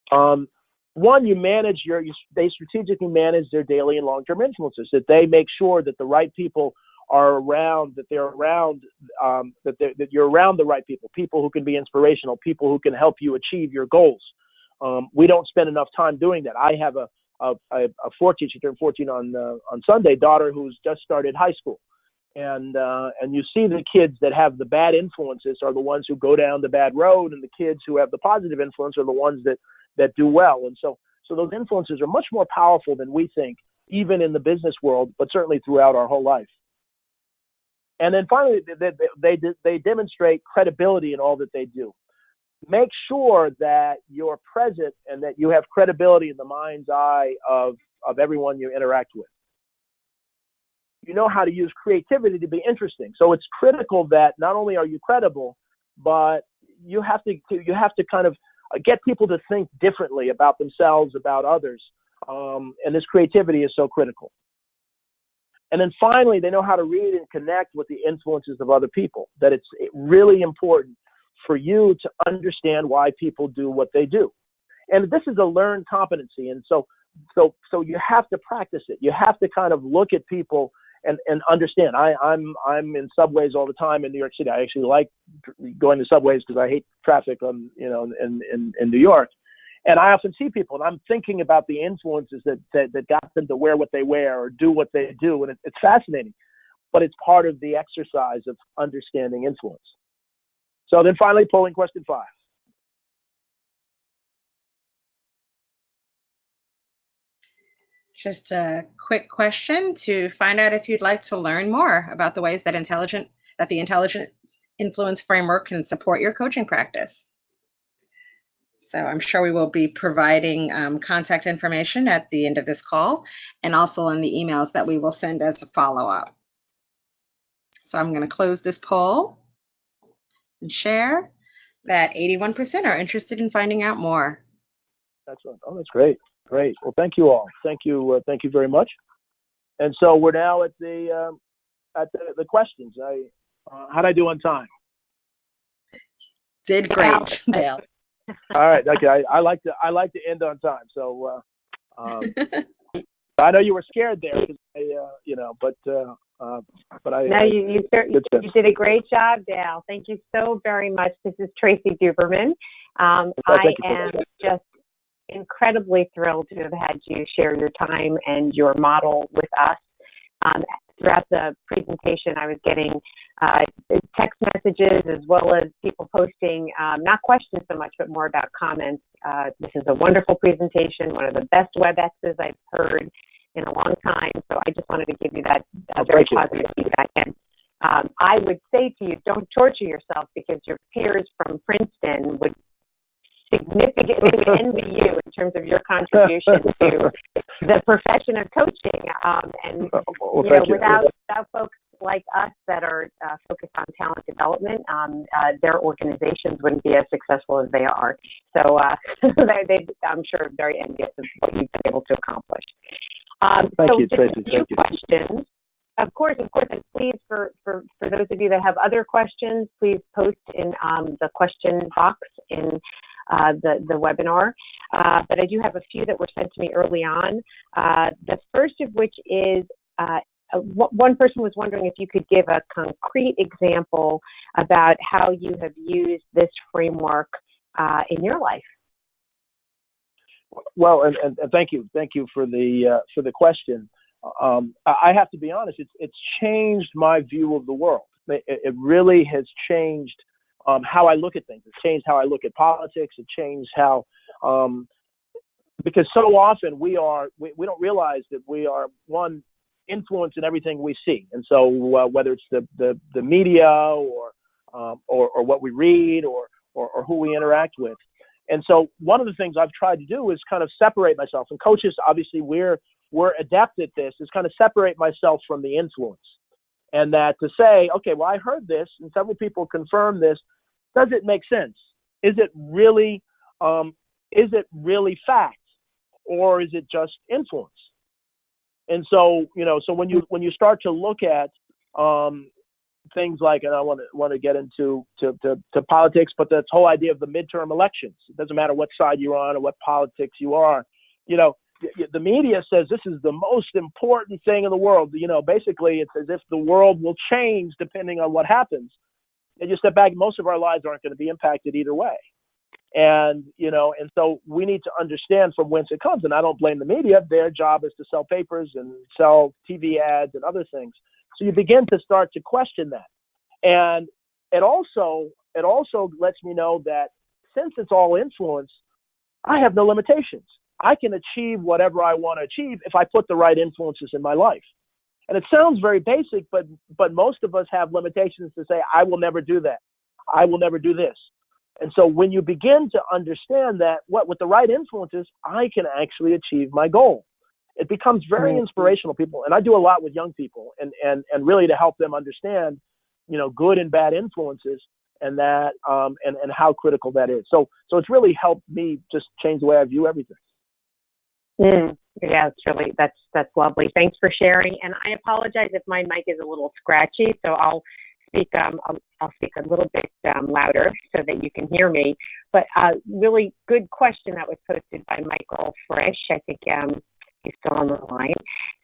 Speaker 3: 1, they strategically manage their daily and long-term influences, that they make sure that the right people are around, that you're around the right people who can be inspirational, people who can help you achieve your goals. We don't spend enough time doing that. I have a 14, she turned 14 on Sunday, daughter who's just started high school. And you see the kids that have the bad influences are the ones who go down the bad road, and the kids who have the positive influence are the ones that do well. And so those influences are much more powerful than we think, even in the business world, but certainly throughout our whole life. And then finally, they demonstrate credibility in all that they do. Make sure that you're present and that you have credibility in the mind's eye of everyone you interact with. You know how to use creativity to be interesting. So it's critical that not only are you credible, but you have to kind of get people to think differently about themselves, about others. And this creativity is so critical. And then finally, they know how to read and connect with the influences of other people, that it's really important for you to understand why people do what they do. And this is a learned competency. And so you have to practice it. You have to kind of look at people and understand. I'm in subways all the time in New York City. I actually like going to subways because I hate traffic in New York. And I often see people, and I'm thinking about the influences that got them to wear what they wear or do what they do, and it's fascinating. But it's part of the exercise of understanding influence. So then finally, polling question 5.
Speaker 1: Just a quick question to find out if you'd like to learn more about the ways that the intelligent influence framework can support your coaching practice. So I'm sure we will be providing contact information at the end of this call and also in the emails that we will send as a follow-up. So I'm going to close this poll and share that 81% are interested in finding out more.
Speaker 3: Excellent. Oh, that's great. Great. Well, thank you all. Thank you very much. And so we're now at the questions. How'd I do on time?
Speaker 1: Did great, Dale.
Speaker 3: All right. Okay. I like to end on time. So I know you were scared there, but I.
Speaker 4: No, you did a great job, Dale. Thank you so very much. This is Tracy Duberman. I am just incredibly thrilled to have had you share your time and your model with us. Throughout the presentation, I was getting text messages as well as people posting, not questions so much, but more about comments. This is a wonderful presentation, one of the best WebExes I've heard in a long time. So I just wanted to give you that very positive feedback. And I would say to you, don't torture yourself, because your peers from Princeton would significantly envy you in terms of your contribution to the profession of coaching. Without folks like us that are focused on talent development, their organizations wouldn't be as successful as they are. So I'm sure, very envious of what you've been able to accomplish.
Speaker 3: Thank you, Tracy.
Speaker 4: Thank you. Questions. Of course, and please, for those of you that have other questions, please post in the question box in the webinar. But I do have a few that were sent to me early on. The first of which is, one person was wondering if you could give a concrete example about how you have used this framework in your life.
Speaker 3: Well, and thank you for the question. I have to be honest; it's changed my view of the world. It really has changed how I look at things. It's changed how I look at politics. It changed how, because so often we don't realize that we are influencing everything we see, and so whether it's the media or what we read or who we interact with. And so one of the things I've tried to do is kind of separate myself. And coaches, obviously, we're adept at this, is kind of separate myself from the influence. And that to say, okay, well, I heard this and several people confirmed this. Does it make sense? Is it really fact, or is it just influence? And so, so when you start to look at things like, and I want to get into to politics, but this whole idea of the midterm elections. It doesn't matter what side you're on or what politics you are. The media says this is the most important thing in the world. Basically it's as if the world will change depending on what happens. And you step back, most of our lives aren't going to be impacted either way. And so we need to understand from whence it comes. And I don't blame the media. Their job is to sell papers and sell TV ads and other things. So you begin to start to question that. And it also lets me know that since it's all influence, I have no limitations. I can achieve whatever I want to achieve if I put the right influences in my life. And it sounds very basic, but most of us have limitations to say, I will never do that. I will never do this. And so when you begin to understand that with the right influences, I can actually achieve my goal. It becomes very inspirational, people. And I do a lot with young people and really to help them understand, good and bad influences and that, and how critical that is. So it's really helped me just change the way I view everything.
Speaker 4: Yeah, that's lovely. Thanks for sharing. And I apologize if my mic is a little scratchy, so I'll speak a little bit louder so that you can hear me. But really good question that was posted by Michael Frisch. I think he's still on the line.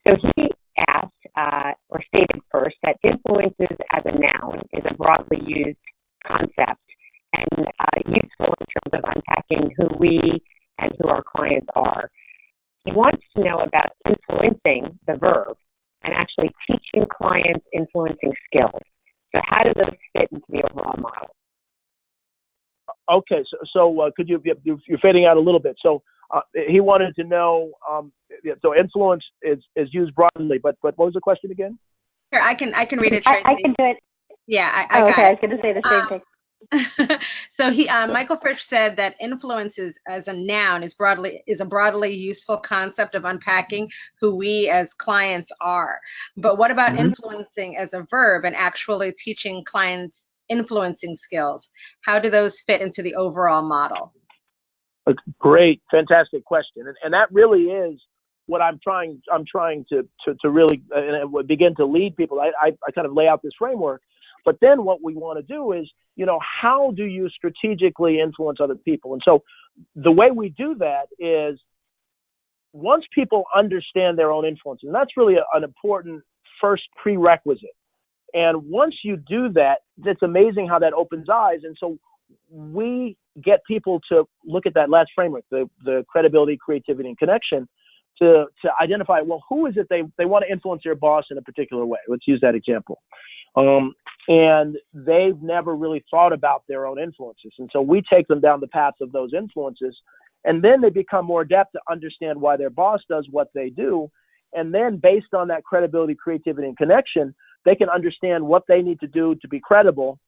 Speaker 4: So he asked or stated first that influences as a noun is a broadly used concept and useful in terms of unpacking who we and who our clients are. He wants to know about influencing, the verb, and actually teaching clients influencing skills. So how do those fit into the overall model?
Speaker 3: Okay, so could you're fading out a little bit. So he wanted to know, so influence is used broadly, but what was the question again?
Speaker 1: Here, I can read it,
Speaker 2: I
Speaker 1: Tracy.
Speaker 2: can do it.
Speaker 1: Yeah, I got
Speaker 2: Okay,
Speaker 1: it.
Speaker 2: I was going to say the same thing.
Speaker 1: So Michael Frisch said that influence as a noun is a broadly useful concept of unpacking who we as clients are. But what about influencing as a verb and actually teaching clients influencing skills? How do those fit into the overall model?
Speaker 3: A great, fantastic question, and that really is what I'm trying to really begin to lead people. I kind of lay out this framework. But then what we want to do is, how do you strategically influence other people? And so the way we do that is once people understand their own influence, and that's really an important first prerequisite. And once you do that, it's amazing how that opens eyes. And so we get people to look at that last framework, the credibility, creativity, and connection, to identify, well, who is it they want to influence their boss in a particular way? Let's use that example. And they've never really thought about their own influences. And so we take them down the path of those influences, and then they become more adept to understand why their boss does what they do. And then based on that credibility, creativity, and connection, they can understand what they need to do to be credible,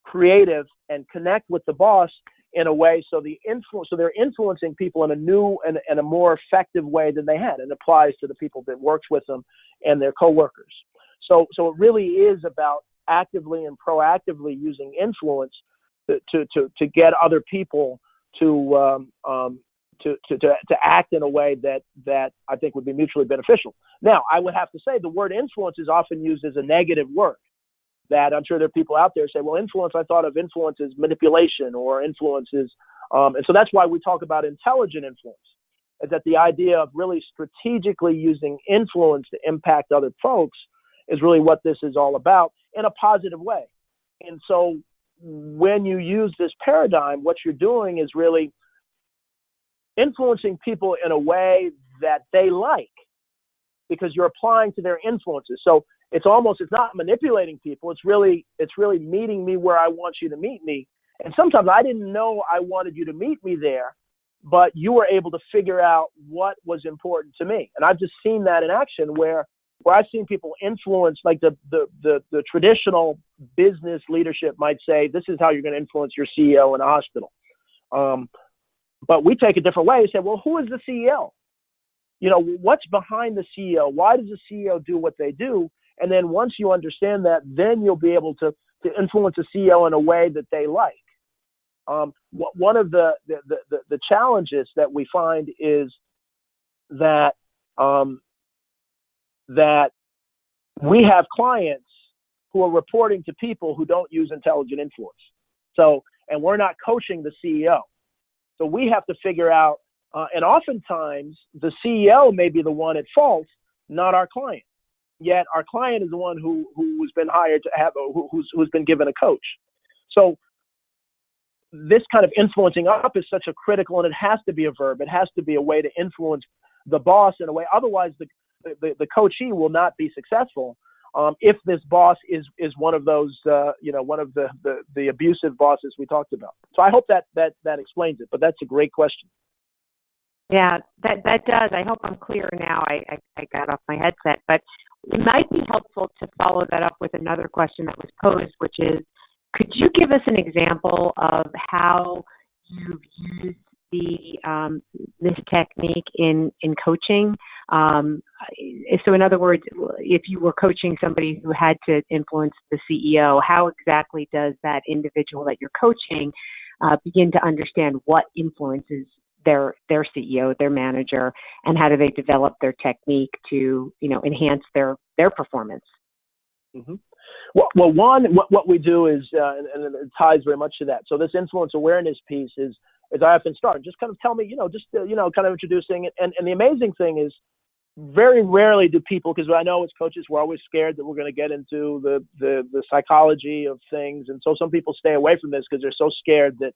Speaker 3: creative, and connect with the boss in a way so they're influencing people in a new and a more effective way than they had. And applies to the people that works with them and their coworkers. So it really is about actively and proactively using influence to get other people to act in a way that I think would be mutually beneficial. Now, I would have to say the word influence is often used as a negative word. That I'm sure there are people out there who say, well, influence, I thought of influence as manipulation or influences. And so that's why we talk about intelligent influence, is that the idea of really strategically using influence to impact other folks is really what this is all about in a positive way. And so when you use this paradigm, what you're doing is really influencing people in a way that they like, because you're applying to their influences. So it's not manipulating people. It's really meeting me where I want you to meet me. And sometimes I didn't know I wanted you to meet me there, but you were able to figure out what was important to me. And I've just seen that in action where I've seen people influence, like the traditional business leadership might say, this is how you're going to influence your CEO in a hospital. But we take a different way and say, well, who is the CEO? What's behind the CEO? Why does the CEO do what they do? And then once you understand that, then you'll be able to influence a CEO in a way that they like. One of the challenges that we find is that we have clients who are reporting to people who don't use intelligent influence. And we're not coaching the CEO. So we have to figure out, and oftentimes the CEO may be the one at fault, not our client. Yet our client is the one who's been hired to have, who's been given a coach. So this kind of influencing up is such a critical, and it has to be a verb. It has to be a way to influence the boss in a way. Otherwise, the coachee will not be successful if this boss is one of those, one of the abusive bosses we talked about. So I hope that explains it. But that's a great question.
Speaker 4: Yeah, that does. I hope I'm clear now. I got off my headset, but it might be helpful to follow that up with another question that was posed, which is, could you give us an example of how you've used this technique in coaching? So in other words, if you were coaching somebody who had to influence the CEO, how exactly does that individual that you're coaching begin to understand what influences their CEO, their manager, and how do they develop their technique to, enhance their performance?
Speaker 3: Mm-hmm. Well, what we do is, and it ties very much to that. So this influence awareness piece is I often start, just kind of tell me, kind of introducing it. And the amazing thing is, very rarely do people, because I know as coaches, we're always scared that we're going to get into the psychology of things. And so some people stay away from this because they're so scared that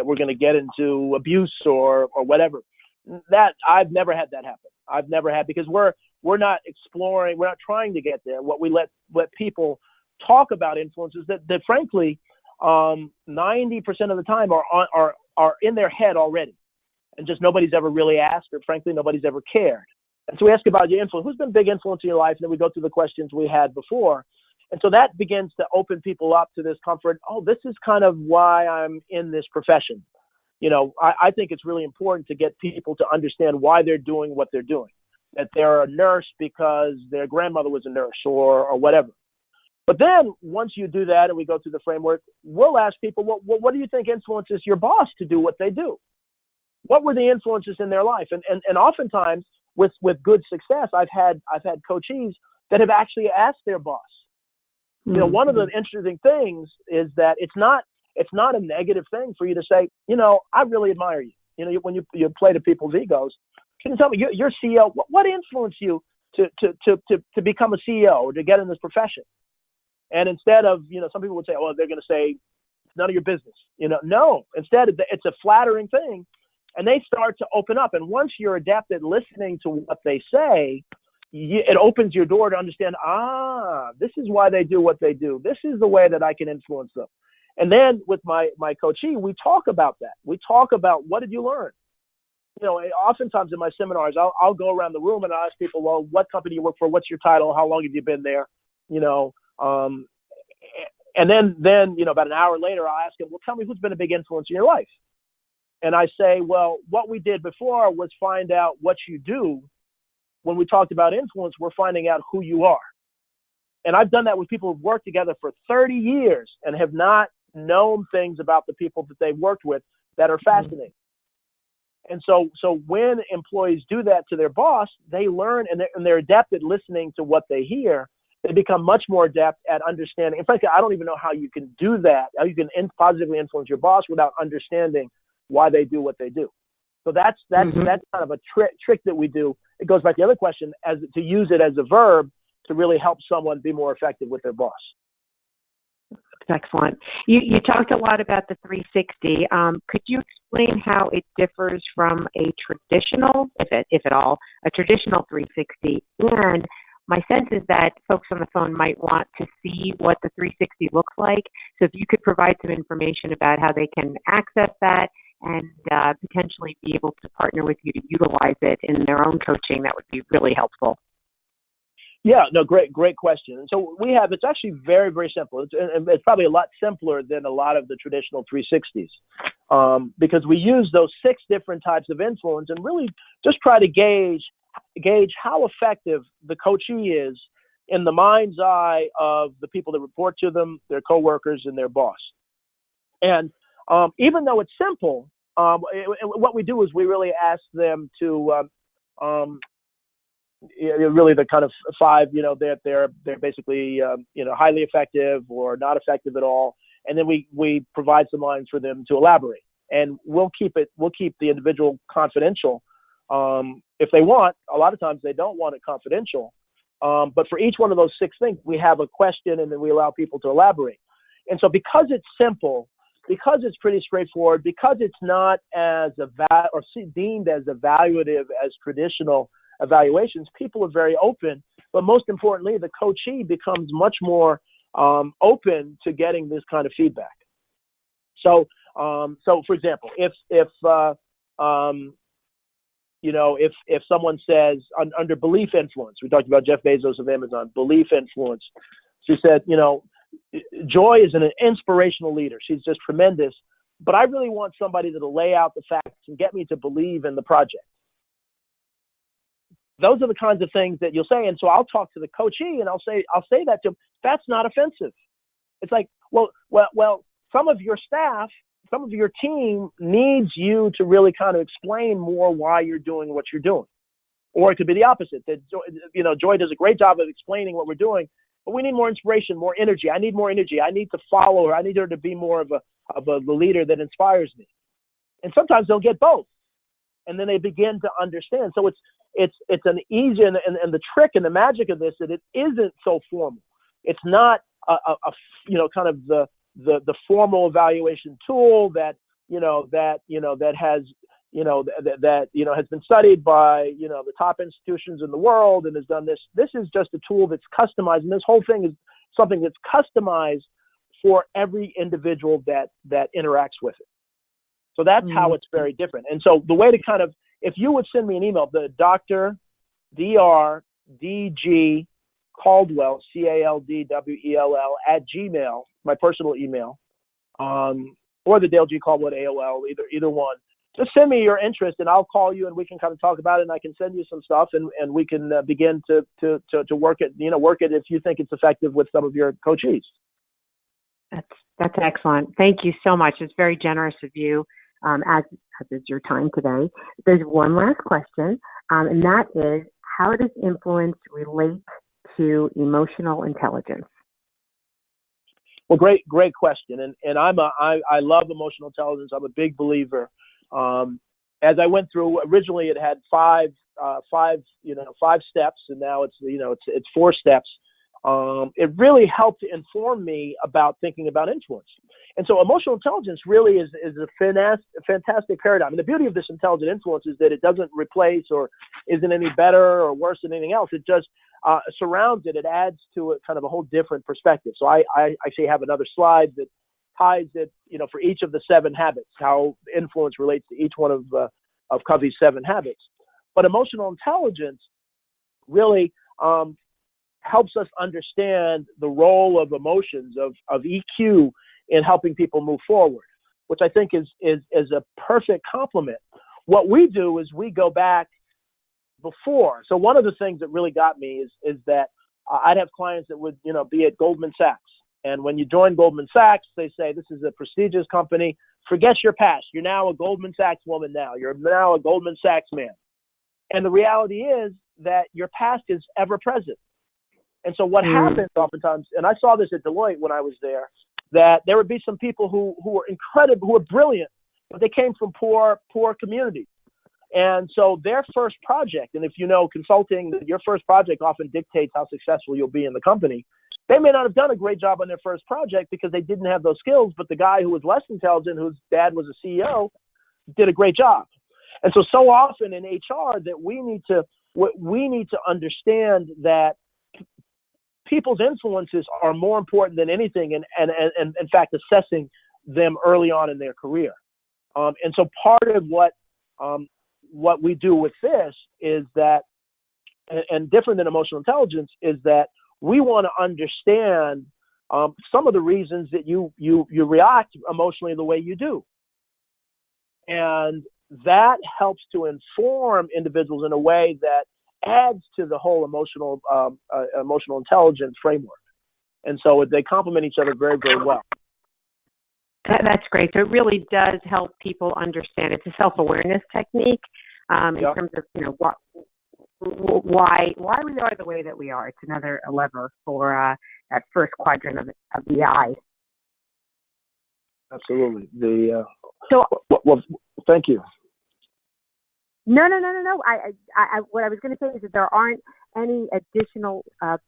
Speaker 3: we're going to get into abuse or whatever. That I've never had that happen. I've never had, because we're not exploring, we're not trying to get there. What we let people talk about influences that frankly, 90% of the time are in their head already. and just nobody's ever really asked, or frankly, nobody's ever cared. And so we ask about your influence. Who's been a big influence in your life? And then we go through the questions we had before. And so that begins to open people up to this comfort. Oh, this is kind of why I'm in this profession. I think it's really important to get people to understand why they're doing what they're doing, that they're a nurse because their grandmother was a nurse or whatever. But then once you do that and we go through the framework, we'll ask people, what do you think influences your boss to do what they do? What were the influences in their life? And oftentimes with good success, I've had coachees that have actually asked their boss. Mm-hmm. One of the interesting things is that it's not a negative thing for you to say, I really admire you. When you play to people's egos, can you tell me your CEO? What influenced you to become a CEO or to get in this profession? And instead of some people would say, oh, they're going to say it's none of your business. No. Instead, it's a flattering thing, and they start to open up. And once you're adept at listening to what they say, it opens your door to understand. This is why they do what they do. This is the way that I can influence them. And then with my coachee, we talk about that. We talk about, what did you learn? Oftentimes in my seminars, I'll go around the room and I'll ask people, well, what company you work for? What's your title? How long have you been there? And then about an hour later, I'll ask them, well, tell me who's been a big influence in your life. And I say, well, what we did before was find out what you do. When we talked about influence, we're finding out who you are. And I've done that with people who've worked together for 30 years and have not known things about the people that they've worked with that are fascinating. And so when employees do that to their boss, they learn and they're adept at listening to what they hear. They become much more adept at understanding. In fact, I don't even know how you can do that, how you can positively influence your boss without understanding why they do what they do. So that's kind of a trick that we do. It goes back to the other question, as to use it as a verb to really help someone be more effective with their boss.
Speaker 4: Excellent. You talked a lot about the 360. Could you explain how it differs from a traditional, if at all, a traditional 360? And my sense is that folks on the phone might want to see what the 360 looks like. So if you could provide some information about how they can access that and potentially be able to partner with you to utilize it in their own coaching, that would be really helpful.
Speaker 3: Yeah, no, great question. And so it's actually very, very simple. It's probably a lot simpler than a lot of the traditional 360s because we use those 6 different types of influence and really just try to gauge how effective the coachee is in the mind's eye of the people that report to them, their coworkers, and their boss. And even though it's simple, what we do is we really ask them to really the kind of 5, that they're basically highly effective or not effective at all, and then we provide some lines for them to elaborate, and we'll keep the individual confidential if they want. A lot of times they don't want it confidential, but for each one of those 6 things, we have a question, and then we allow people to elaborate. And so because it's simple, because it's pretty straightforward, because it's not as deemed as evaluative as traditional evaluations, people are very open. But most importantly, the coachee becomes much more open to getting this kind of feedback. So for example, if someone says under belief influence, we talked about Jeff Bezos of Amazon, belief influence. She said, Joy is an inspirational leader. She's just tremendous. But I really want somebody that'll lay out the facts and get me to believe in the project. Those are the kinds of things that you'll say. And so I'll talk to the coachee and I'll say that to him. That's not offensive. It's like, well, some of your staff, some of your team needs you to really kind of explain more why you're doing what you're doing. Or it could be the opposite, that Joy does a great job of explaining what we're doing, but we need more inspiration, more energy. I need more energy. I need to follow her. I need her to be more of a leader that inspires me. And sometimes they'll get both, and then they begin to understand. So it's an easy and the trick and the magic of this that it isn't so formal. It's not kind of the formal evaluation tool that has has been studied by the top institutions in the world and has done this. This is just a tool that's customized, and this whole thing is something that's customized for every individual that interacts with it. So that's how it's very different. And so the way to kind of, if you would send me an email, the Dr. D.R.D.G. Caldwell, Caldwell @gmail, my personal email, or the Dale G. Caldwell at AOL, either one. Just send me your interest, and I'll call you, and we can kind of talk about it, and I can send you some stuff, and we can begin to work it, work it if you think it's effective with some of your coachees.
Speaker 4: That's excellent. Thank you so much. It's very generous of you, as is your time today. There's one last question, and that is, how does influence relate to emotional intelligence?
Speaker 3: Well, great question, and I love emotional intelligence. I'm a big believer. As I went through, originally it had five steps, and now it's 4 steps. It really helped to inform me about thinking about influence. And so emotional intelligence really is a fantastic paradigm. And the beauty of this intelligent influence is that it doesn't replace or isn't any better or worse than anything else. It just surrounds it. It adds to it kind of a whole different perspective. So I actually have another slide that ties it, for each of the 7 habits, how influence relates to each one of Covey's 7 habits. But emotional intelligence really helps us understand the role of emotions, of EQ in helping people move forward, which I think is a perfect complement. What we do is we go back before. So one of the things that really got me is that I'd have clients that would, be at Goldman Sachs. And when you join Goldman Sachs, they say, this is a prestigious company. Forget your past. You're now a Goldman Sachs woman now. You're now a Goldman Sachs man. And the reality is that your past is ever present. And so what happens oftentimes, and I saw this at Deloitte when I was there, that there would be some people who were incredible, who were brilliant, but they came from poor communities. And so their first project, and if you know consulting, your first project often dictates how successful you'll be in the company. They may not have done a great job on their first project because they didn't have those skills, but the guy who was less intelligent, whose dad was a CEO, did a great job. And so often in HR that we need to understand that people's influences are more important than anything, and in fact assessing them early on in their career. And so part of what we do with this is that, and different than emotional intelligence, is that we want to understand some of the reasons that you react emotionally the way you do. And that helps to inform individuals in a way that adds to the whole emotional intelligence framework. And so they complement each other very, very well.
Speaker 4: That's great. So it really does help people understand. It's a self-awareness technique in terms of, why we are the way that we are. It's another lever for that first quadrant of the eye.
Speaker 3: Absolutely. Well, thank you.
Speaker 4: No. I what I was going to say is that there aren't any additional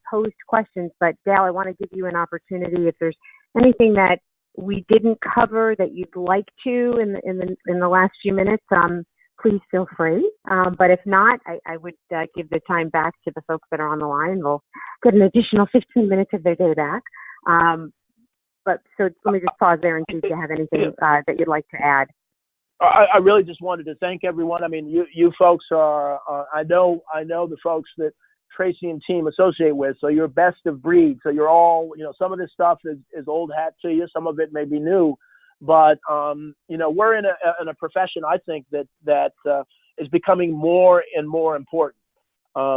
Speaker 4: posed questions, but Dale, I want to give you an opportunity if there's anything that we didn't cover that you'd like to in the last few minutes. Please feel free. But if not, I would give the time back to the folks that are on the line. We'll get an additional 15 minutes of their day back. But so let me just pause there and see if you have anything that you'd like to add.
Speaker 3: I really just wanted to thank everyone. I mean, you folks are, I know the folks that Tracy and team associate with, so you're best of breed. So you're all, some of this stuff is old hat to you. Some of it may be new, but, we're in a profession, I think, that is becoming more and more important.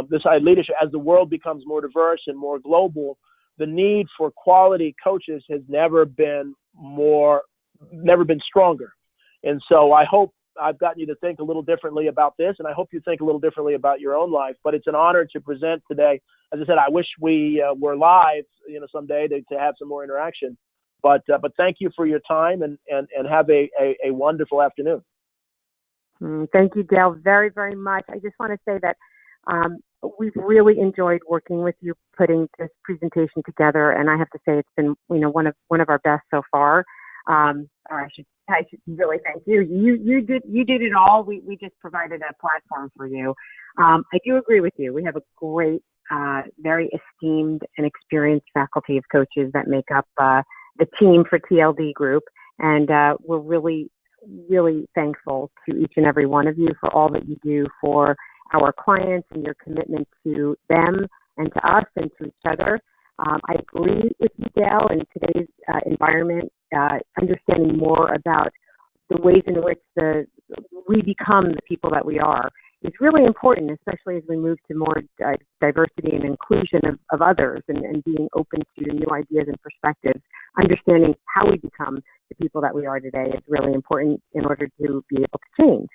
Speaker 3: This leadership, as the world becomes more diverse and more global, the need for quality coaches has never been stronger. And so I hope I've gotten you to think a little differently about this, and I hope you think a little differently about your own life. But it's an honor to present today. As I said, I wish we were live, someday to have some more interaction. But thank you for your time, and have a wonderful afternoon.
Speaker 4: Thank you, Dale, very, very much. I just want to say that we've really enjoyed working with you, putting this presentation together, and I have to say it's been one of our best so far. I should really thank you. You did it all. We just provided a platform for you. I do agree with you. We have a great, very esteemed and experienced faculty of coaches that make up the team for TLD Group, and we're really really thankful to each and every one of you for all that you do for our clients and your commitment to them and to us and to each other. I agree with you, Dale, in today's environment, understanding more about the ways in which we become the people that we are is really important, especially as we move to more diversity and inclusion of others and being open to new ideas and perspectives. Understanding how we become the people that we are today is really important in order to be able to change.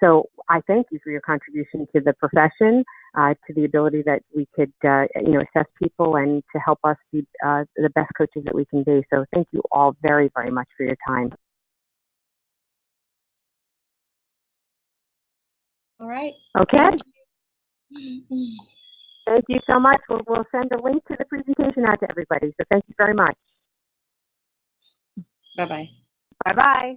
Speaker 4: So I thank you for your contribution to the profession, to the ability that we could, assess people and to help us be the best coaches that we can be. So thank you all very, very much for your time.
Speaker 1: All right.
Speaker 4: Okay. Thank you so much. We'll send a link to the presentation out to everybody. So thank you very much.
Speaker 1: Bye-bye.
Speaker 4: Bye-bye.